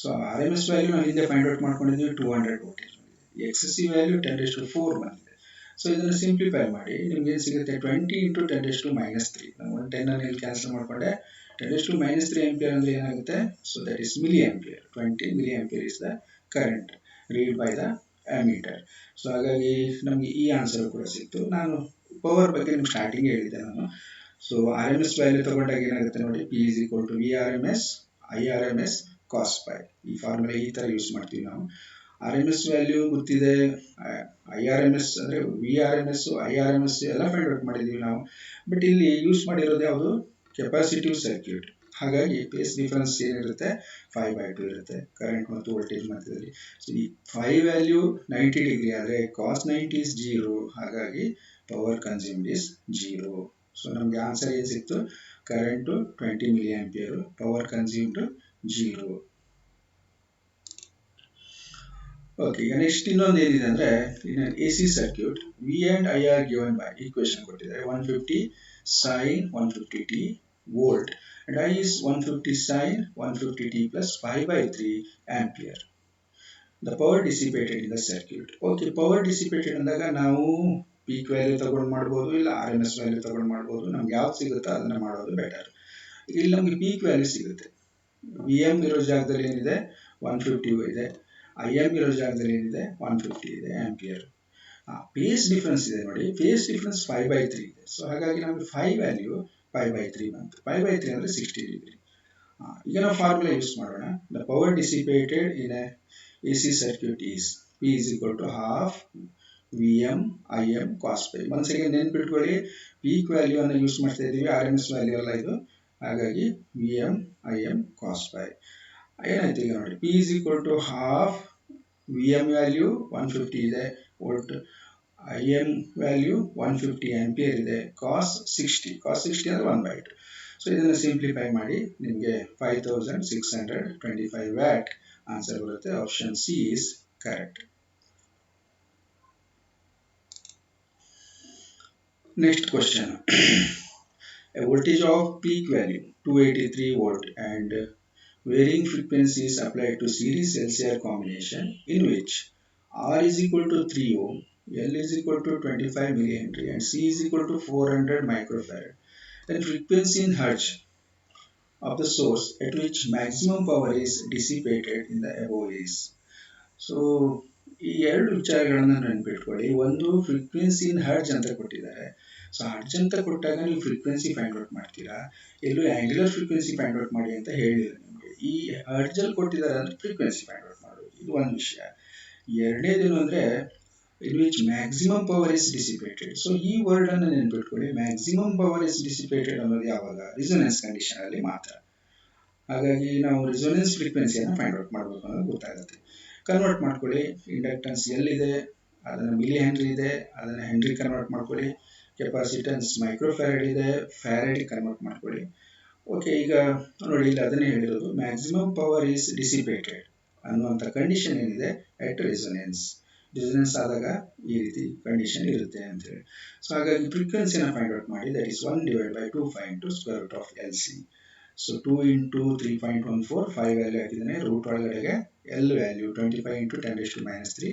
So R M S value ನಾವು ಹಿಂದೆ ಫೈಂಡ್ ಔಟ್ ಮಾಡ್ಕೊಂಡಿದ್ವಿ 200 ವೋಲ್ಟೇಜ್. XC ವ್ಯಾಲ್ಯೂ 10⁻⁴ ಬಂದಿದೆ. ಸೊ ಇದನ್ನು ಸಿಂಪ್ಲಿಫೈ ಮಾಡಿ ನಿಮ್ಗೆ ಏನು ಸಿಗುತ್ತೆ, 20 × 10⁻⁻3. ನಾವು 10 ಅನ್ನು ಇಲ್ಲಿ ಕ್ಯಾನ್ಸಲ್ ಮಾಡ್ಕೊಂಡೆ 10⁻⁻3 ಆಂಪಿಯರ್ ಅಂದ್ರೆ ಏನಾಗುತ್ತೆ, so that is milli ampere. 20 milli ampere is the current read by the ammeter. So ಹಾಗಾಗಿ ನಮಗೆ ಈ ಆನ್ಸರ್ ಕೂಡ ಸಿಕ್ತು. ನಾನು ಪವರ್ ಬಗ್ಗೆ ನಿಮ್ಗೆ ಸ್ಟಾರ್ಟಿಂಗ್ ಹೇಳಿದ್ದೆ ನಾನು. So R M S value ತಗೊಂಡಾಗ ಏನಾಗುತ್ತೆ ನೋಡಿ, P is equal to V R M S I R M S cos pi. ಈ ಫಾರ್ಮುಲಾ ಈ ತರ ಯೂಸ್ ಮಾಡ್ತೀವಿ ನಾವು. ಆರ್ ಎಮ್ ಎಸ್ ವ್ಯಾಲ್ಯೂ ಗೊತ್ತಿದೆ, ಐ ಆರ್ ಎಮ್ ಎಸ್ ಅಂದ್ರೆ V R M S I R M S ಎಲ್ಲ find out ಮಾಡಿದೀವಿ ನಾವು. ಬಟ್ ಇಲ್ಲಿ ಯೂಸ್ ಮಾಡಿರೋದು ಯಾವುದು, ಕೆಪಾಸಿಟಿವ್ ಸರ್ಕ್ಯೂಟ್. ಹಾಗಾಗಿ ಫೇಸ್ ಡಿಫರೆನ್ಸ್ ಏನಿರುತ್ತೆ 5/2 ಇರುತ್ತೆ ಕರೆಂಟ್ ಮತ್ತು ವೋಲ್ಟೇಜ್ ಮಧ್ಯದಲ್ಲಿ. ಸೊ ಈ 5 ವ್ಯಾಲ್ಯೂ 90 ಡಿಗ್ರಿ ಆದರೆ ಕಾಸ್ 90 ಇಸ್ 0. ಹಾಗಾಗಿ ಪವರ್ ಕನ್ಸ್ಯೂಮ್ಡ್ ಇಸ್ 0. ಸೊ ನಮ್ಗೆ ಆನ್ಸರ್ ಏನ್ ಸಿಕ್ತು, current 20 milli ampere, power consumed 0. Okay, ಈಗ ನೆಕ್ಸ್ಟ್ ಇನ್ನೊಂದು ಏನಿದೆ ಅಂದ್ರೆ, in A C circuit V and I are given by equation ಕೊಟ್ಟಿದ್ದಾರೆ 150 sin 150t volt and I is 150 sin 150t plus 5/3 ampere. The power dissipated in the circuit. Okay, power dissipated ಅಂದಾಗ ನಾವು peak value ತಗೊಂಡು ಮಾಡ್ಬೋದು, ಇಲ್ಲ R M S value ತಗೊಂಡು ಮಾಡ್ಬೋದು. ನಮ್ಗೆ ಯಾವ್ದು ಸಿಗುತ್ತೋ ಅದನ್ನ ಮಾಡೋದು ಬೆಟರ್. ಇಲ್ಲಿ ನಮ್ಗೆ ಪೀಕ್ ವ್ಯಾಲ್ಯೂ ಸಿಗುತ್ತೆ. ವಿ ಎಂ ಇರೋ ಜಾಗದಲ್ಲಿ ಏನಿದೆ 150 ಇದೆ, ಐ ಎಂ ಇರೋ ಜಾಗದಲ್ಲಿ ಏನಿದೆ 150 ಇದೆ ಆಂಪಿಯರ್. ಫೇಸ್ ಡಿಫರೆನ್ಸ್ ಇದೆ ನೋಡಿ, ಫೇಸ್ ಡಿಫರೆನ್ಸ್ 5/3 ಇದೆ. ಸೊ ಹಾಗಾಗಿ ನಮಗೆ 5 ವ್ಯಾಲ್ಯೂ 5/3 ಬಂತು. 5/3 ಅಂದ್ರೆ 60 ಡಿಗ್ರಿ. ಈಗ ನಾವು ಫಾರ್ಮುಲಾ ಯೂಸ್ ಮಾಡೋಣ. The power dissipated in a AC circuit is P is equal to half VM IM cos phi. once again ನೆನ್ಪಿಟ್ಕೊಳ್ಳಿ, ಪೀಕ್ ವ್ಯಾಲ್ಯೂ ಅನ್ನು ಯೂಸ್ ಮಾಡ್ತಾ ಇದೀವಿ, ಆರ್ ಎಮ್ ಎಸ್ ವ್ಯಾಲ್ಯೂ ಅಲ್ಲ ಇದು. ಹಾಗಾಗಿ VM IM cos phi. ಏನಾಯ್ತು ಈಗ ನೋಡಿ, P is equal to half VM value 150 ಇದೆ ವೋಲ್ಟ್, IM ವ್ಯಾಲ್ಯೂ 150 ಆಂಪಿಯರ್ ಇದೆ, cos 60 ಅಂದ್ರೆ 1/2. ಸೊ ಇದನ್ನು ಸಿಂಪ್ಲಿಫೈ ಮಾಡಿ ನಿಮಗೆ 5625 ವ್ಯಾಟ್ ಆನ್ಸರ್ ಬರುತ್ತೆ. Option C is correct. Next question, a voltage of peak value 283 volt and varying frequency is applied to series LCR combination in which R is equal to 3 ohm, L is equal to 25 millihenry and C is equal to 400 microfarad. Then frequency in hertz of the source at which maximum power is dissipated in the above is. So ಈ ಎರಡು ವಿಚಾರಗಳನ್ನ ನೆನಪಿಟ್ಕೊಳ್ಳಿ. ಒಂದು frequency ಇನ್ hertz ಅಂತ ಕೊಟ್ಟಿದ್ದಾರೆ. So hertz ಅಂತ ಕೊಟ್ಟಾಗ ನೀವು frequency find out ಮಾಡ್ತೀರಾ, ಎಲ್ಲೂ ಆಂಗ್ಯುಲರ್ ಫ್ರೀಕ್ವೆನ್ಸಿ ಫೈಂಡ್ ಔಟ್ ಮಾಡಿ ಅಂತ ಹೇಳಿಲ್ಲ ನಿಮಗೆ. ಈ ಹರ್ಟ್ಜ್ ಅಲ್ಲಿ ಕೊಟ್ಟಿದ್ದಾರೆ ಅಂದ್ರೆ ಫ್ರೀಕ್ವೆನ್ಸಿ ಫೈಂಡ್ ಔಟ್ ಮಾಡೋದು, ಇದು ಒಂದು ವಿಷಯ. ಎರಡನೇದೇನು ಅಂದ್ರೆ in which maximum power is dissipated. So ಈ ವರ್ಡ್ ಅನ್ನು ನೆನಪಿಟ್ಕೊಳ್ಳಿ, ಮ್ಯಾಕ್ಸಿಮಮ್ ಪವರ್ ಇಸ್ ಡಿಸಿಪೇಟೆಡ್ ಅನ್ನೋದು ಯಾವಾಗ, ರಿಸೊನೆನ್ಸ್ ಕಂಡೀಷನ್ ಅಲ್ಲಿ ಮಾತ್ರ. ಹಾಗಾಗಿ ನಾವು ರಿಸೊನೆನ್ಸ್ ಫ್ರೀಕ್ವೆನ್ಸಿಯನ್ನು ಫೈಂಡ್ ಔಟ್ ಮಾಡಬೇಕು ಅನ್ನೋದು ಗೊತ್ತಾಗುತ್ತೆ. ಕನ್ವರ್ಟ್ ಮಾಡ್ಕೊಳ್ಳಿ, ಇಂಡಕ್ಟೆನ್ಸ್ ಎಲ್ಲಿದೆ ಅದನ್ನು ಮಿಲಿ ಹೆನ್ರಿ ಇದೆ, ಅದನ್ನು ಹೆನ್ರಿ ಕನ್ವರ್ಟ್ ಮಾಡ್ಕೊಳ್ಳಿ. ಕೆಪಾಸಿಟೆನ್ಸ್ ಮೈಕ್ರೋಫ್ಯಾರಡ್ ಇದೆ, ಫ್ಯಾರಡ್ ಕನ್ವರ್ಟ್ ಮಾಡ್ಕೊಳ್ಳಿ. ಓಕೆ, ಈಗ ನೋಡಿ ಇಲ್ಲಿ ಅದನ್ನೇ ಹೇಳಿರೋದು, ಮ್ಯಾಕ್ಸಿಮಮ್ ಪವರ್ ಈಸ್ ಡಿಸಿಪೇಟೆಡ್ ಅನ್ನುವಂಥ ಕಂಡೀಷನ್ ಏನಿದೆ ಅಟ್ ರೆಸೊನೆನ್ಸ್ ಆದಾಗ ಈ ರೀತಿ ಕಂಡೀಷನ್ ಇರುತ್ತೆ ಅಂತ ಹೇಳಿ. ಸೊ ಹಾಗಾಗಿ ಫ್ರೀಕ್ವೆನ್ಸಿನ ಫೈಂಡ್ ಔಟ್ ಮಾಡಿ, that is 1/2 into square root of LC. So 2 into 3.14, 5 value ಹಾಕಿದ್ದೇನೆ, ರೂಟ್ ಒಳಗಡೆಗೆ L value 25 into 10⁻³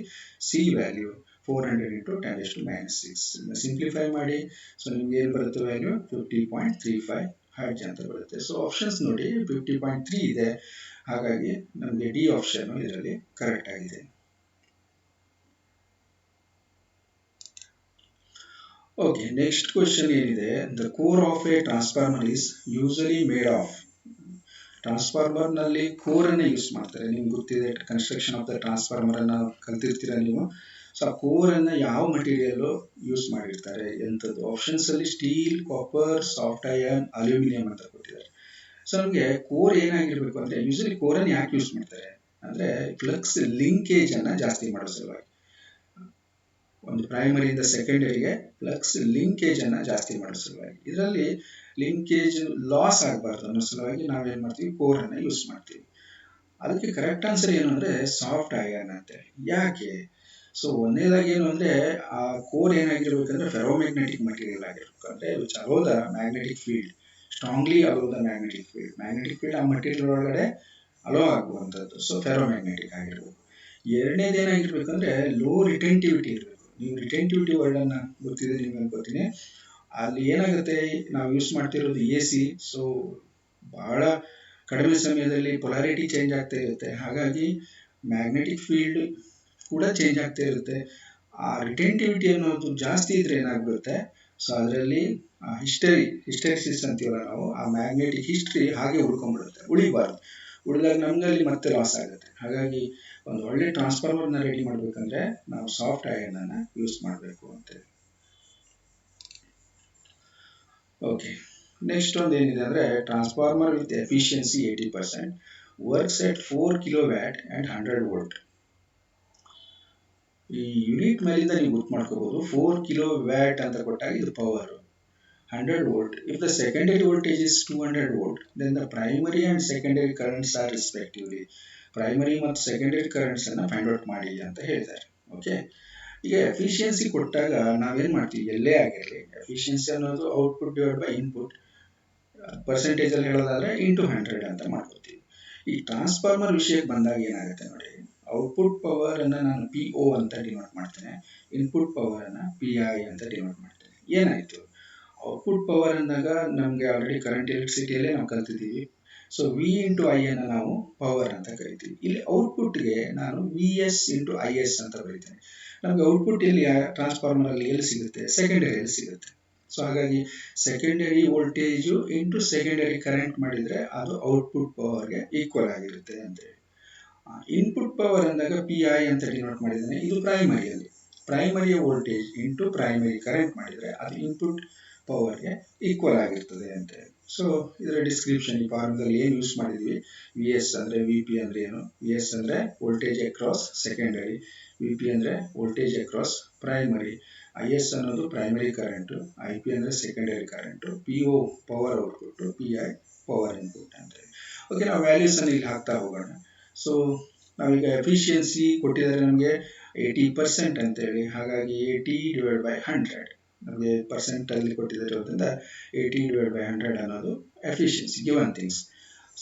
C value 400 into 10⁻⁶. Simplify ಮಾಡಿ. ಸೊ ನಿಮ್ಗೆ ಏನು ಬರುತ್ತೆ ವ್ಯಾಲ್ಯೂ 50.35 ಹರ್ಟ್ಜ್ ಅಂತ ಬರುತ್ತೆ. ಸೊ ಆಪ್ಷನ್ಸ್ ನೋಡಿ 50.3 ಇದೆ, ಹಾಗಾಗಿ ನಮಗೆ ಡಿ ಆಪ್ಷನ್ ಇದರಲ್ಲಿ ಕರೆಕ್ಟ್ ಆಗಿದೆ. ಓಕೆ, ನೆಕ್ಸ್ಟ್ ಕ್ವೆಶ್ಚನ್ ಏನಿದೆ, the core of A transformer is usually made of. Transformer ನಲ್ಲಿ ಕೋರ್ ಅನ್ನ ಯೂಸ್ ಮಾಡ್ತಾರೆ. ನಿಮ್ಗೆ ಗೊತ್ತಿದೆ, ಕನ್ಸ್ಟ್ರಕ್ಷನ್ ಆಫ್ ದ ಟ್ರಾನ್ಸ್ಫಾರ್ಮರ್ ಅನ್ನ ಕಲ್ತಿರ್ತೀರಾ ನೀವು. ಸೊ ಆ ಕೋರ್ ಅನ್ನ ಯಾವ ಮಟೀರಿಯಲ್ ಯೂಸ್ ಮಾಡಿರ್ತಾರೆ, ಎಂಥದ್ದು? ಆಪ್ಷನ್ಸ್ ಅಲ್ಲಿ steel, copper, soft iron, aluminium ಅಂತ ಕೊಟ್ಟಿದ್ದಾರೆ. ಸೊ ನಮಗೆ ಕೋರ್ ಏನಾಗಿರ್ಬೇಕು ಅಂದ್ರೆ, ಯೂಶಲಿ ಕೋರ್ ಅನ್ನು ಯಾಕೆ ಯೂಸ್ ಮಾಡ್ತಾರೆ ಅಂದ್ರೆ ಫ್ಲಕ್ಸ್ ಲಿಂಕೇಜ್ ಅನ್ನ ಜಾಸ್ತಿ ಮಾಡೋ ಸಲುವಾಗಿ. ಒಂದು ಪ್ರೈಮರಿಯಿಂದ ಸೆಕೆಂಡರಿಗೆ ಫ್ಲಕ್ಸ್ ಲಿಂಕೇಜ್ ಅನ್ನ ಜಾಸ್ತಿ ಮಾಡೋ ಸಲುವಾಗಿ. ಇದರಲ್ಲಿ ಲಿಂಕೇಜ್ ಲಾಸ್ ಆಗಬಾರ್ದು ಅನ್ನೋ ಸಲುವಾಗಿ ನಾವೇನ್ ಮಾಡ್ತೀವಿ, ಕೋರ್ ಅನ್ನ ಯೂಸ್ ಮಾಡ್ತೀವಿ. ಅದಕ್ಕೆ ಕರೆಕ್ಟ್ ಆನ್ಸರ್ ಏನು ಅಂದ್ರೆ ಸಾಫ್ಟ್ ಐರನ್ ಅಂತ. ಯಾಕೆ? ಸೊ ಒಂದನೇದಾಗಿ ಏನು ಅಂದ್ರೆ ಆ ಕೋರ್ ಏನಾಗಿರ್ಬೇಕಂದ್ರೆ ಫೆರೋಮ್ಯಾಗ್ನೆಟಿಕ್ ಮಟೀರಿಯಲ್ ಆಗಿರ್ಬೇಕು. ಅಂದ್ರೆ which allow the magnetic field, strongly hello the magnetic field ಆ ಮಟೀರಿಯಲ್ ಒಳಗಡೆ ಅಲೋ ಆಗುವಂಥದ್ದು. ಸೊ ಫೆರೋಮ್ಯಾಗ್ನೆಟಿಕ್ ಆಗಿರ್ಬೇಕು. ಎರಡನೇದು ಏನಾಗಿರ್ಬೇಕಂದ್ರೆ ಲೋ ರಿಟೆಂಟಿವಿಟಿ ಇರಬೇಕು. ನೀವು ರಿಟೆಂಟಿವಿಟಿ ವರ್ಡ್ ಅನ್ನ ಗೊತ್ತಿದೆ ನಿಮ್ಗೆ ಅನ್ಕೋತೀನಿ. ಅಲ್ಲಿ ಏನಾಗುತ್ತೆ, ನಾವು ಯೂಸ್ ಮಾಡ್ತಿರೋದು AC. ಸೊ ಬಹಳ ಕಡಿಮೆ ಸಮಯದಲ್ಲಿ ಪೊಲಾರಿಟಿ ಚೇಂಜ್ ಆಗ್ತಾ ಇರುತ್ತೆ. ಹಾಗಾಗಿ ಮ್ಯಾಗ್ನೆಟಿಕ್ ಫೀಲ್ಡ್ ಕೂಡ ಚೇಂಜ್ ಆಗ್ತಾ ಇರುತ್ತೆ. ಆ ರಿಟೆಂಟಿವಿಟಿ ಅನ್ನೋದು ಜಾಸ್ತಿ ಇದ್ರೆ ಏನಾಗ್ಬಿಡುತ್ತೆ, ಸೊ ಅದರಲ್ಲಿ ಹಿಸ್ಟೆರಿಸಿಸ್ ಅಂತೀವಲ್ಲ ನಾವು, ಆ ಮ್ಯಾಗ್ನೆಟಿಕ್ ಹಿಸ್ಟ್ರಿ ಹಾಗೆ ಉಳ್ಕೊಂಡ್ಬಿಡುತ್ತೆ, ಉಳಿಬಾರ್ದು. ಉಳಿದಾಗ ನಮ್ಗಲ್ಲಿ ಮತ್ತೆ ಲಾಸ್ ಆಗುತ್ತೆ. ಹಾಗಾಗಿ ಒಂದು ಒಳ್ಳೆ ಟ್ರಾನ್ಸ್ಫಾರ್ಮರ್ನ ರೆಡಿ ಮಾಡಬೇಕಂದ್ರೆ ನಾವು ಸಾಫ್ಟ್ ಐರನ್ ಅನ್ನ ಯೂಸ್ ಮಾಡಬೇಕು ಅಂತೇಳಿ. ಓಕೆ, ನೆಕ್ಸ್ಟ್ ಒಂದು ಏನಿದೆ ಅಂದ್ರೆ transformer with efficiency 80% works at 4 kilowatt and 100 volt. ಈ ಯೂನಿಟ್ ಮೇಲಿಂದ ನೀವು ಗೊತ್ತು ಮಾಡ್ಕೋಬಹುದು. 4 ಕಿಲೋವ್ಯಾಟ್ ಅಂತ ಕೊಟ್ಟಾಗ ಇದು power, 100 volt. If the secondary voltage is 200 volt, then the primary and secondary currents are respectively. Primary ಮತ್ತು ಸೆಕೆಂಡರಿ ಕರೆಂಟ್ಸ್ ಅನ್ನ ಫೈಂಡ್ ಔಟ್ ಮಾಡಿ ಅಂತ ಹೇಳಿದ್ದಾರೆ. ಓಕೆ, ಈಗ ಎಫಿಷಿಯನ್ಸಿ ಕೊಟ್ಟಾಗ ನಾವೇನ್ ಮಾಡ್ತೀವಿ, ಎಲ್ಲೇ ಆಗಿರಲಿ ಎಫಿಷಿಯನ್ಸಿ ಅನ್ನೋದು output divide by input, percentage ಅಲ್ಲಿ ಹೇಳೋದಾದ್ರೆ ಇಂಟು 100 ಅಂತ ಮಾಡ್ಕೋತೀವಿ. ಈ ಟ್ರಾನ್ಸ್ಫಾರ್ಮರ್ ವಿಷಯಕ್ಕೆ ಬಂದಾಗ ಏನಾಗುತ್ತೆ ನೋಡಿ, ಔಟ್ಪುಟ್ ಪವರ್ ಅನ್ನ ನಾನು PO ಅಂತ ಡಿನೋಟ್ ಮಾಡ್ತೇನೆ, ಇನ್ಪುಟ್ ಪವರ್ ಅನ್ನ PI ಅಂತ ಡಿನೋಟ್ ಮಾಡ್ತೇನೆ. ಏನಾಯ್ತು, ಔಟ್ಪುಟ್ ಪವರ್ ಅಂದಾಗ ನಮಗೆ ಆಲ್ರೆಡಿ ಕರೆಂಟ್ ಎಲೆಕ್ಟ್ರಿಸಿಟಿಯಲ್ಲೇ ನಾವು ಕಲ್ತಿದ್ದೀವಿ. ಸೊ V ಇಂಟು I ಅನ್ನು ನಾವು ಪವರ್ ಅಂತ ಕರಿತೀವಿ. ಇಲ್ಲಿ ಔಟ್ಪುಟ್ಗೆ ನಾನು VS ಇಂಟು IS ಅಂತ ಬರೀತೇನೆ. ನಮಗೆ ಔಟ್ಪುಟ್ ಇಲ್ಲಿ ಟ್ರಾನ್ಸ್ಫಾರ್ಮರ್ ಅಲ್ಲಿ ಎಲ್ಲಿ ಸಿಗುತ್ತೆ, ಸೆಕೆಂಡರಿಯಲ್ಲಿ ಸಿಗುತ್ತೆ. ಸೊ ಹಾಗಾಗಿ secondary voltage into secondary current ಮಾಡಿದ್ರೆ ಅದು ಔಟ್ಪುಟ್ ಪವರ್ಗೆ ಈಕ್ವಲ್ ಆಗಿರುತ್ತೆ ಅಂತೇಳಿ. ಇನ್ಪುಟ್ ಪವರ್ ಅಂದಾಗ PI ಅಂತ ಡಿನೋಟ್ ಮಾಡಿದ್ದೇನೆ. ಇದು ಪ್ರೈಮರಿಯಲ್ಲಿ, ಪ್ರೈಮರಿಯ ವೋಲ್ಟೇಜ್ ಇಂಟು ಪ್ರೈಮರಿ ಕರೆಂಟ್ ಮಾಡಿದ್ರೆ ಅದು ಇನ್ಪುಟ್ ಪವರ್ಗೆ ಈಕ್ವಲ್ ಆಗಿರ್ತದೆ ಅಂತ ಹೇಳಿ. ಸೊ ಇದರ ಡಿಸ್ಕ್ರಿಪ್ಷನ್ ಈ ಫಾರ್ಮುಲಾದಲ್ಲಿ ಏನು ಯೂಸ್ ಮಾಡಿದ್ವಿ, VS ಅಂದ್ರೆ VP ಅಂದ್ರೆ ಏನು, VS ಅಂದ್ರೆ ವೋಲ್ಟೇಜ್ ಅಕ್ರಾಸ್ ಸೆಕೆಂಡರಿ, VP ಅಂದ್ರೆ ವೋಲ್ಟೇಜ್ ಅಕ್ರಾಸ್ ಪ್ರೈಮರಿ, IS ಅನ್ನೋದು ಪ್ರೈಮರಿ ಕರೆಂಟ್, IP ಅಂದ್ರೆ secondary current, PO power output, PI power input ಅಂತ ಹೇಳಿ. ಓಕೆ, ನಾವು ವ್ಯಾಲ್ಯೂಸ್ ಅನ್ನು ಇಲ್ಲಿ ಹಾಕ್ತಾ ಹೋಗೋಣ. ಸೊ ನಾವೀಗ ಎಫಿಷಿಯನ್ಸಿ ಕೊಟ್ಟಿದ್ದಾರೆ ನಮಗೆ 80% ಅಂತೇಳಿ, ಹಾಗಾಗಿ 80 ಡಿವೈಡ್ ಬೈ 100 ನಮಗೆ ಪರ್ಸೆಂಟ್ ಅಲ್ಲಿ ಕೊಟ್ಟಿರೋದ್ರಿಂದ 80 ಡಿವೈಡ್ ಬೈ 100 ಅನ್ನೋದು ಎಫಿಷಿಯನ್ಸಿ ಗಿವನ್ ಥಿಂಗ್ಸ್.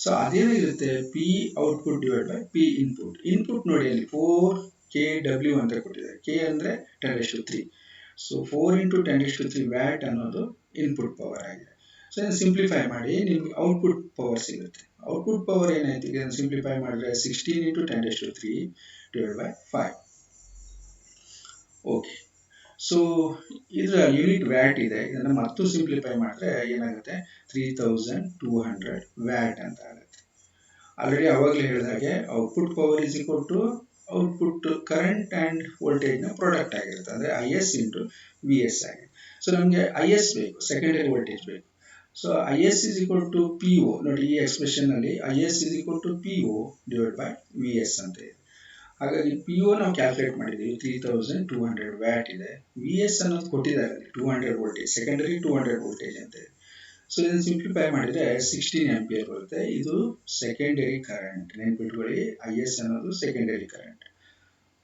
ಸೊ ಅದೇನಾಗಿರುತ್ತೆ, P output divide by P input. Input ನೋಡಿ ಅಲ್ಲಿ 4 kW ಅಂತ ಕೊಟ್ಟಿದ್ದಾರೆ, K ಅಂದ್ರೆ 10⁻3. ಸೊ 4 ಇಂಟು 10⁻3 ವ್ಯಾಟ್ ಅನ್ನೋದು ಇನ್ಪುಟ್ ಪವರ್ ಆಗಿದೆ. ಸೊ ಇದನ್ನು ಸಿಂಪ್ಲಿಫೈ ಮಾಡಿ ನಿಮ್ಗೆ ಔಟ್ಪುಟ್ ಪವರ್ ಸಿಗುತ್ತೆ. ಔಟ್ಪುಟ್ ಪವರ್ ಏನಾಯ್ತು, ಇದನ್ನು ಸಿಂಪ್ಲಿಫೈ ಮಾಡಿದ್ರೆ 16 into 10⁻3 divide by 5. Okay, so ಇದರ ಯೂನಿಟ್ ವ್ಯಾಟ್ ಇದೆ, ಇದನ್ನು ಮತ್ತು ಸಿಂಪ್ಲಿಫೈ ಮಾಡಿದ್ರೆ ಏನಾಗುತ್ತೆ, 3200 ವ್ಯಾಟ್ ಅಂತ ಆಗುತ್ತೆ. ಆಲ್ರೆಡಿ ಅವಾಗಲೇ ಹೇಳಿದ ಹಾಗೆ output power is equal to output current and voltage ನ ಪ್ರಾಡಕ್ಟ್ ಆಗಿರುತ್ತೆ, ಅಂದ್ರೆ IS ಇಂಟು VS ಆಗಿದೆ. ಸೊ ನಮಗೆ IS ಬೇಕು, ಸೆಕೆಂಡರಿ ವೋಲ್ಟೇಜ್ ಬೇಕು. So IS is equal to PO ನೋಡಿ, ಈ ಎಕ್ಸ್ಪ್ರೆಷನ್ ಅಲ್ಲಿ IS is equal to PO divide by VS ಅಂತ ಇದೆ. ಹಾಗಾಗಿ PO ನಾವು ಕ್ಯಾಲ್ಕುಲೇಟ್ ಮಾಡಿದ್ದೀವಿ, 3200 ವ್ಯಾಟ್ ಇದೆ. VS ಅನ್ನೋದು ಕೊಟ್ಟಿದ್ದಾರೆ 200 ವೋಲ್ಟೇಜ್, ಸೆಕೆಂಡರಿ 200 ವೋಲ್ಟೇಜ್ ಅಂತ ಇದೆ. ಸೊ ಇದನ್ನು ಸಿಂಪ್ಲಿಫೈ ಮಾಡಿದ್ರೆ 16 ಆಂಪಿಯರ್ ಬರುತ್ತೆ. ಇದು ಸೆಕೆಂಡರಿ ಕರೆಂಟ್, ನೆನ್ಪಿಟ್ಕೊಳ್ಳಿ IS ಅನ್ನೋದು ಸೆಕೆಂಡರಿ ಕರೆಂಟ್.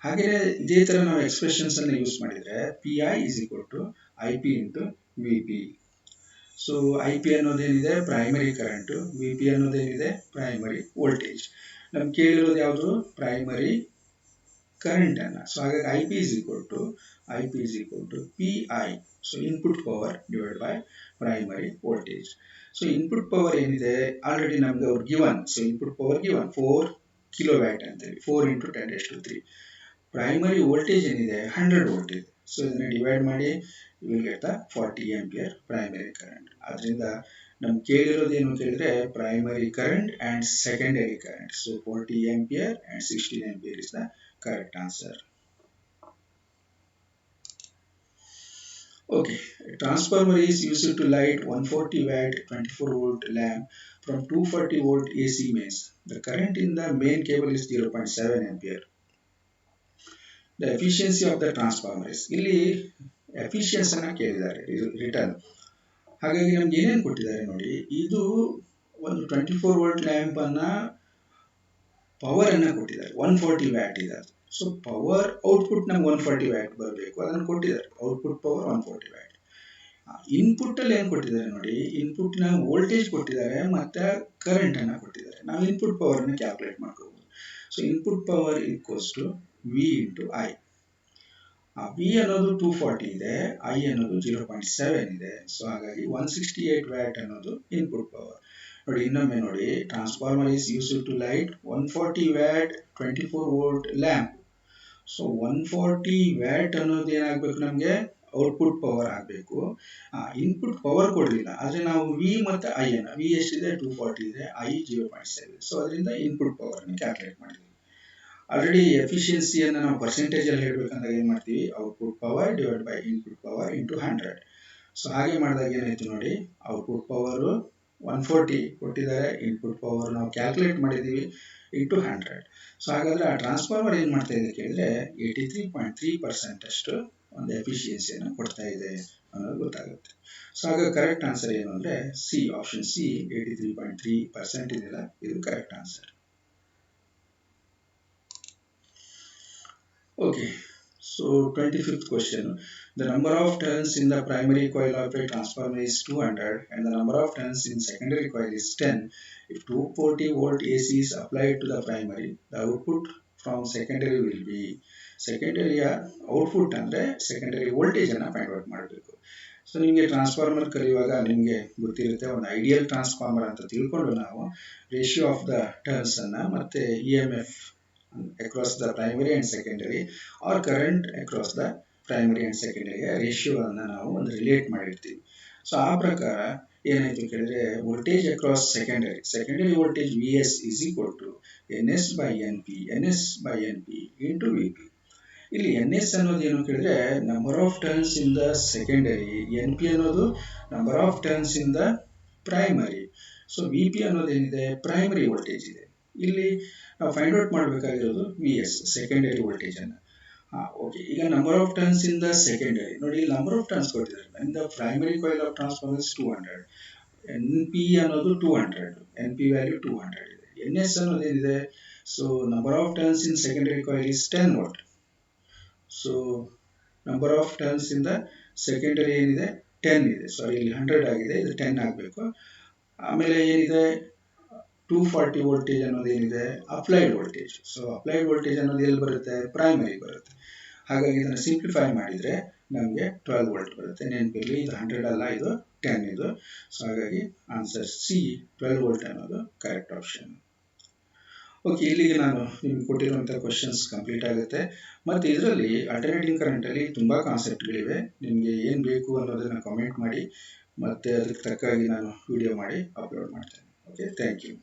ಹಾಗೆ ಇದೇ ತರ ನಾವು ಎಕ್ಸ್ಪ್ರೆಷನ್ಸ್ ಅನ್ನು ಯೂಸ್ ಮಾಡಿದ್ರೆ PI is equal to IP into VP. So IP ಅನ್ನೋದೇನಿದೆ ಪ್ರೈಮರಿ ಕರೆಂಟ್, VP ಅನ್ನೋದೇನಿದೆ ಪ್ರೈಮರಿ ವೋಲ್ಟೇಜ್. ನಮ್ಗೆ ಕೇಳಿರೋದು ಯಾವುದು, ಪ್ರೈಮರಿ ಕರೆಂಟ್ ಅನ್ನ. ಸೊ ಹಾಗಾಗಿ IP is equal to PI, so input power divide by primary voltage. So input power ಏನಿದೆ already ನಮ್ಗೆ ಅವ್ರು given, so input power given 4 kilowatt ಅಂತೇಳಿ, 4 ಇಂಟು 10⁻3. ಪ್ರೈಮರಿ ವೋಲ್ಟೇಜ್ ಏನಿದೆ 100 ವೋಲ್ಟ್ ಇದೆ. ಸೊ ಇದನ್ನ ಡಿವೈಡ್ ಮಾಡಿ you will get the 40 ampere primary current. ಅದರಿಂದ ನಮ್ಗೆ ಕೇಳಿರೋದು ಏನು ಕೇಳಿದ್ರೆ primary current and secondary current. So 40 ampere and 16 ampere is the correct answer. Okay, a transformer is used to light 140 watt 24 volt lamp from 240 volt AC mains. The current in the main cable is 0.7 ampere. The efficiency of the transformer is, ಇಲ್ಲಿ efficiency ಅನ್ನ ಕೇಳಿದ್ದಾರೆ return. ಹಾಗಾಗಿ ನಮ್ಗೆ ಏನೇನು ಕೊಟ್ಟಿದ್ದಾರೆ ನೋಡಿ, ಇದು ಒಂದು 24 ವೋಲ್ಟ್ ಲ್ಯಾಂಪ್ ಅನ್ನ ಪವರ್ ಅನ್ನ ಕೊಟ್ಟಿದ್ದಾರೆ, 140 ವ್ಯಾಟ್ ಇದೆ ಅದು. ಸೊ ಪವರ್ ಔಟ್ಪುಟ್ ನಮ್ಗೆ 140 ವ್ಯಾಟ್ ಬರಬೇಕು, ಅದನ್ನು ಕೊಟ್ಟಿದ್ದಾರೆ, ಔಟ್ಪುಟ್ ಪವರ್ 140 ವ್ಯಾಟ್. ಇನ್ಪುಟ್ ಅಲ್ಲಿ ಏನ್ ಕೊಟ್ಟಿದ್ದಾರೆ ನೋಡಿ, ಇನ್ಪುಟ್ ನ ವೋಲ್ಟೇಜ್ ಕೊಟ್ಟಿದ್ದಾರೆ ಮತ್ತೆ ಕರೆಂಟ್ ಅನ್ನ ಕೊಟ್ಟಿದ್ದಾರೆ. ನಾವು ಇನ್ಪುಟ್ ಪವರ್ ಅನ್ನ ಕ್ಯಾಲ್ಕುಲೇಟ್ ಮಾಡ್ಕೋಬಹುದು. So input power equals to V into I. V ಅನ್ನೋದು 240 ಇದೆ, I ಅನ್ನೋದು 0.7 ಇದೆ. ಸೊ ಹಾಗಾಗಿ 168 ವ್ಯಾಟ್ ಅನ್ನೋದು ಇನ್ಪುಟ್ ಪವರ್. ನೋಡಿ ಇನ್ನೊಮ್ಮೆ ನೋಡಿ, transformer is used to light 140 watt 24 volt lamp. So 140 watt ಅನ್ನೋದು ಏನಾಗಬೇಕು ನಮಗೆ ಔಟ್ಪುಟ್ ಪವರ್ ಆಗಬೇಕು. ಇನ್ಪುಟ್ ಪವರ್ ಕೊಡಲಿಲ್ಲ, ಆದರೆ ನಾವು ವಿ ಮತ್ತು ಐ ಅನ್ನು, ವಿ ಎಷ್ಟಿದೆ 240 ಇದೆ, ಐ 0.7, ಸೊ ಅದರಿಂದ ಇನ್ಪುಟ್ ಪವರ್ನ ಕ್ಯಾಲ್ಕುಲೇಟ್ ಮಾಡಿದ್ವಿ. ಆಲ್ರೆಡಿ ಎಫಿಷಿಯನ್ಸಿಯನ್ನು ನಾವು ಪರ್ಸೆಂಟೇಜಲ್ಲಿ ಹೇಳಬೇಕಂದಾಗ ಏನು ಮಾಡ್ತೀವಿ, output power divide by input power into 100. So ಹಾಗೆ ಮಾಡಿದಾಗ ಏನಾಯ್ತು ನೋಡಿ, ಔಟ್ಪುಟ್ ಪವರು 140 ಕೊಟ್ಟಿದ್ದಾರೆ, ಇನ್ಪುಟ್ ಪವರ್ ನಾವು ಕ್ಯಾಲ್ಕುಲೇಟ್ ಮಾಡಿದ್ದೀವಿ ಇಂಟು 100. ಸೊ ಹಾಗಾದರೆ ಆ ಟ್ರಾನ್ಸ್ಫಾರ್ಮರ್ ಏನು ಮಾಡ್ತಾ ಇದೆ ಕೇಳಿದ್ರೆ 83.3% ಅಷ್ಟು ಒಂದು ಎಫಿಷಿಯನ್ಸಿಯನ್ನು ಕೊಡ್ತಾ ಇದೆ ಅನ್ನೋದು ಗೊತ್ತಾಗುತ್ತೆ. ಸೊ ಹಾಗಾಗಿ ಕರೆಕ್ಟ್ ಆನ್ಸರ್ ಏನು ಅಂದರೆ ಸಿ, ಆಪ್ಷನ್ ಸಿ 83.3% ಇದೆಯಲ್ಲ, ಇದು correct answer. Okay, so 25th question. The number of turns in the primary coil of a transformer is 200 and the number of turns in secondary coil is 10. If 240 volt AC is applied to the primary, the output from secondary will be, secondary output ಅಂದರೆ secondary voltage ಅನ್ನು find out ಮಾಡಬೇಕು. So ನಿಮಗೆ transformer ಕಲಿಯುವಾಗ ನಿಮಗೆ ಗೊತ್ತಿರುತ್ತೆ, ಒಂದು ideal transformer ಅಂತ ತಿಳ್ಕೊಂಡು ನಾವು ರೇಷಿಯೋ ಆಫ್ ದ ಟರ್ನ್ಸ್ ಅನ್ನು ಮತ್ತೆ EMF across the primary and secondary or current across the primary and secondary ರೇಷಿಯೋವನ್ನು ನಾವು ಒಂದು ರಿಲೇಟ್ ಮಾಡಿರ್ತೀವಿ. ಸೊ ಆ ಪ್ರಕಾರ ಏನಾಯ್ತು ಕೇಳಿದ್ರೆ voltage across secondary voltage VS is equal to NS by NP into VP. ಇಲ್ಲಿ NS ಅನ್ನೋದು ಏನು ಕೇಳಿದ್ರೆ number of turns in the secondary, NP ಅನ್ನೋದು number of turns in the primary. So VP ಅನ್ನೋದು ಏನಿದೆ ಪ್ರೈಮರಿ ವೋಲ್ಟೇಜ್ ಇದೆ. ಇಲ್ಲಿ ನಾವು ಫೈಂಡ್ ಔಟ್ ಮಾಡಬೇಕಾಗಿರೋದು VS ಸೆಕೆಂಡರಿ ವೋಲ್ಟೇಜ್ ಅನ್ನು. ಓಕೆ, ಈಗ number of turns in the secondary ನೋಡಿ, ಇಲ್ಲಿ ನಂಬರ್ ಆಫ್ ಟರ್ನ್ಸ್ ಕೊಟ್ಟಿದ್ದಾರೆ. In the primary coil of transformer is 200, NP ಅನ್ನೋದು 200, NP ವ್ಯಾಲ್ಯೂ 200 ಇದೆ. NS ಅನ್ನೋದು ಏನಿದೆ, so number of turns in secondary coil is 10 volt. So number of turns in the secondary ಏನಿದೆ 10 ಇದೆ, ಸಾರಿ ಇಲ್ಲಿ 100 ಆಗಿದೆ, ಇದು 10 ಆಗಬೇಕು. ಆಮೇಲೆ ಏನಿದೆ 240 ವೋಲ್ಟೇಜ್ ಅನ್ನೋದು ಏನಿದೆ applied voltage. So applied voltage ಅನ್ನೋದು ಎಲ್ಲಿ ಬರುತ್ತೆ, ಪ್ರೈಮರಿ ಬರುತ್ತೆ. ಹಾಗಾಗಿ ಇದನ್ನು ಸಿಂಪ್ಲಿಫೈ ಮಾಡಿದರೆ ನಮಗೆ 12 ವೋಲ್ಟ್ ಬರುತ್ತೆ. ನೆನಪಿರಲಿ, ಇದು 100 ಅಲ್ಲ, ಇದು 10 ಇದು. ಸೊ ಹಾಗಾಗಿ ಆನ್ಸರ್ ಸಿ 12 ವೋಲ್ಟ್ ಅನ್ನೋದು ಕರೆಕ್ಟ್ ಆಪ್ಷನ್. ಓಕೆ, ಇಲ್ಲಿಗೆ ನಾನು ನಿಮ್ಗೆ ಕೊಟ್ಟಿರುವಂಥ ಕ್ವಶನ್ಸ್ ಕಂಪ್ಲೀಟ್ ಆಗುತ್ತೆ. ಮತ್ತು ಇದರಲ್ಲಿ ಅಲ್ಟರ್ನೇಟಿಂಗ್ ಕರೆಂಟಲ್ಲಿ ತುಂಬ ಕಾನ್ಸೆಪ್ಟ್ಗಳಿವೆ. ನಿಮಗೆ ಏನು ಬೇಕು ಅನ್ನೋದನ್ನು ಕಾಮೆಂಟ್ ಮಾಡಿ, ಮತ್ತು ಅದಕ್ಕೆ ತಕ್ಕಾಗಿ ನಾನು ವಿಡಿಯೋ ಮಾಡಿ ಅಪ್ಲೋಡ್ ಮಾಡ್ತೇನೆ. Okay, thank you.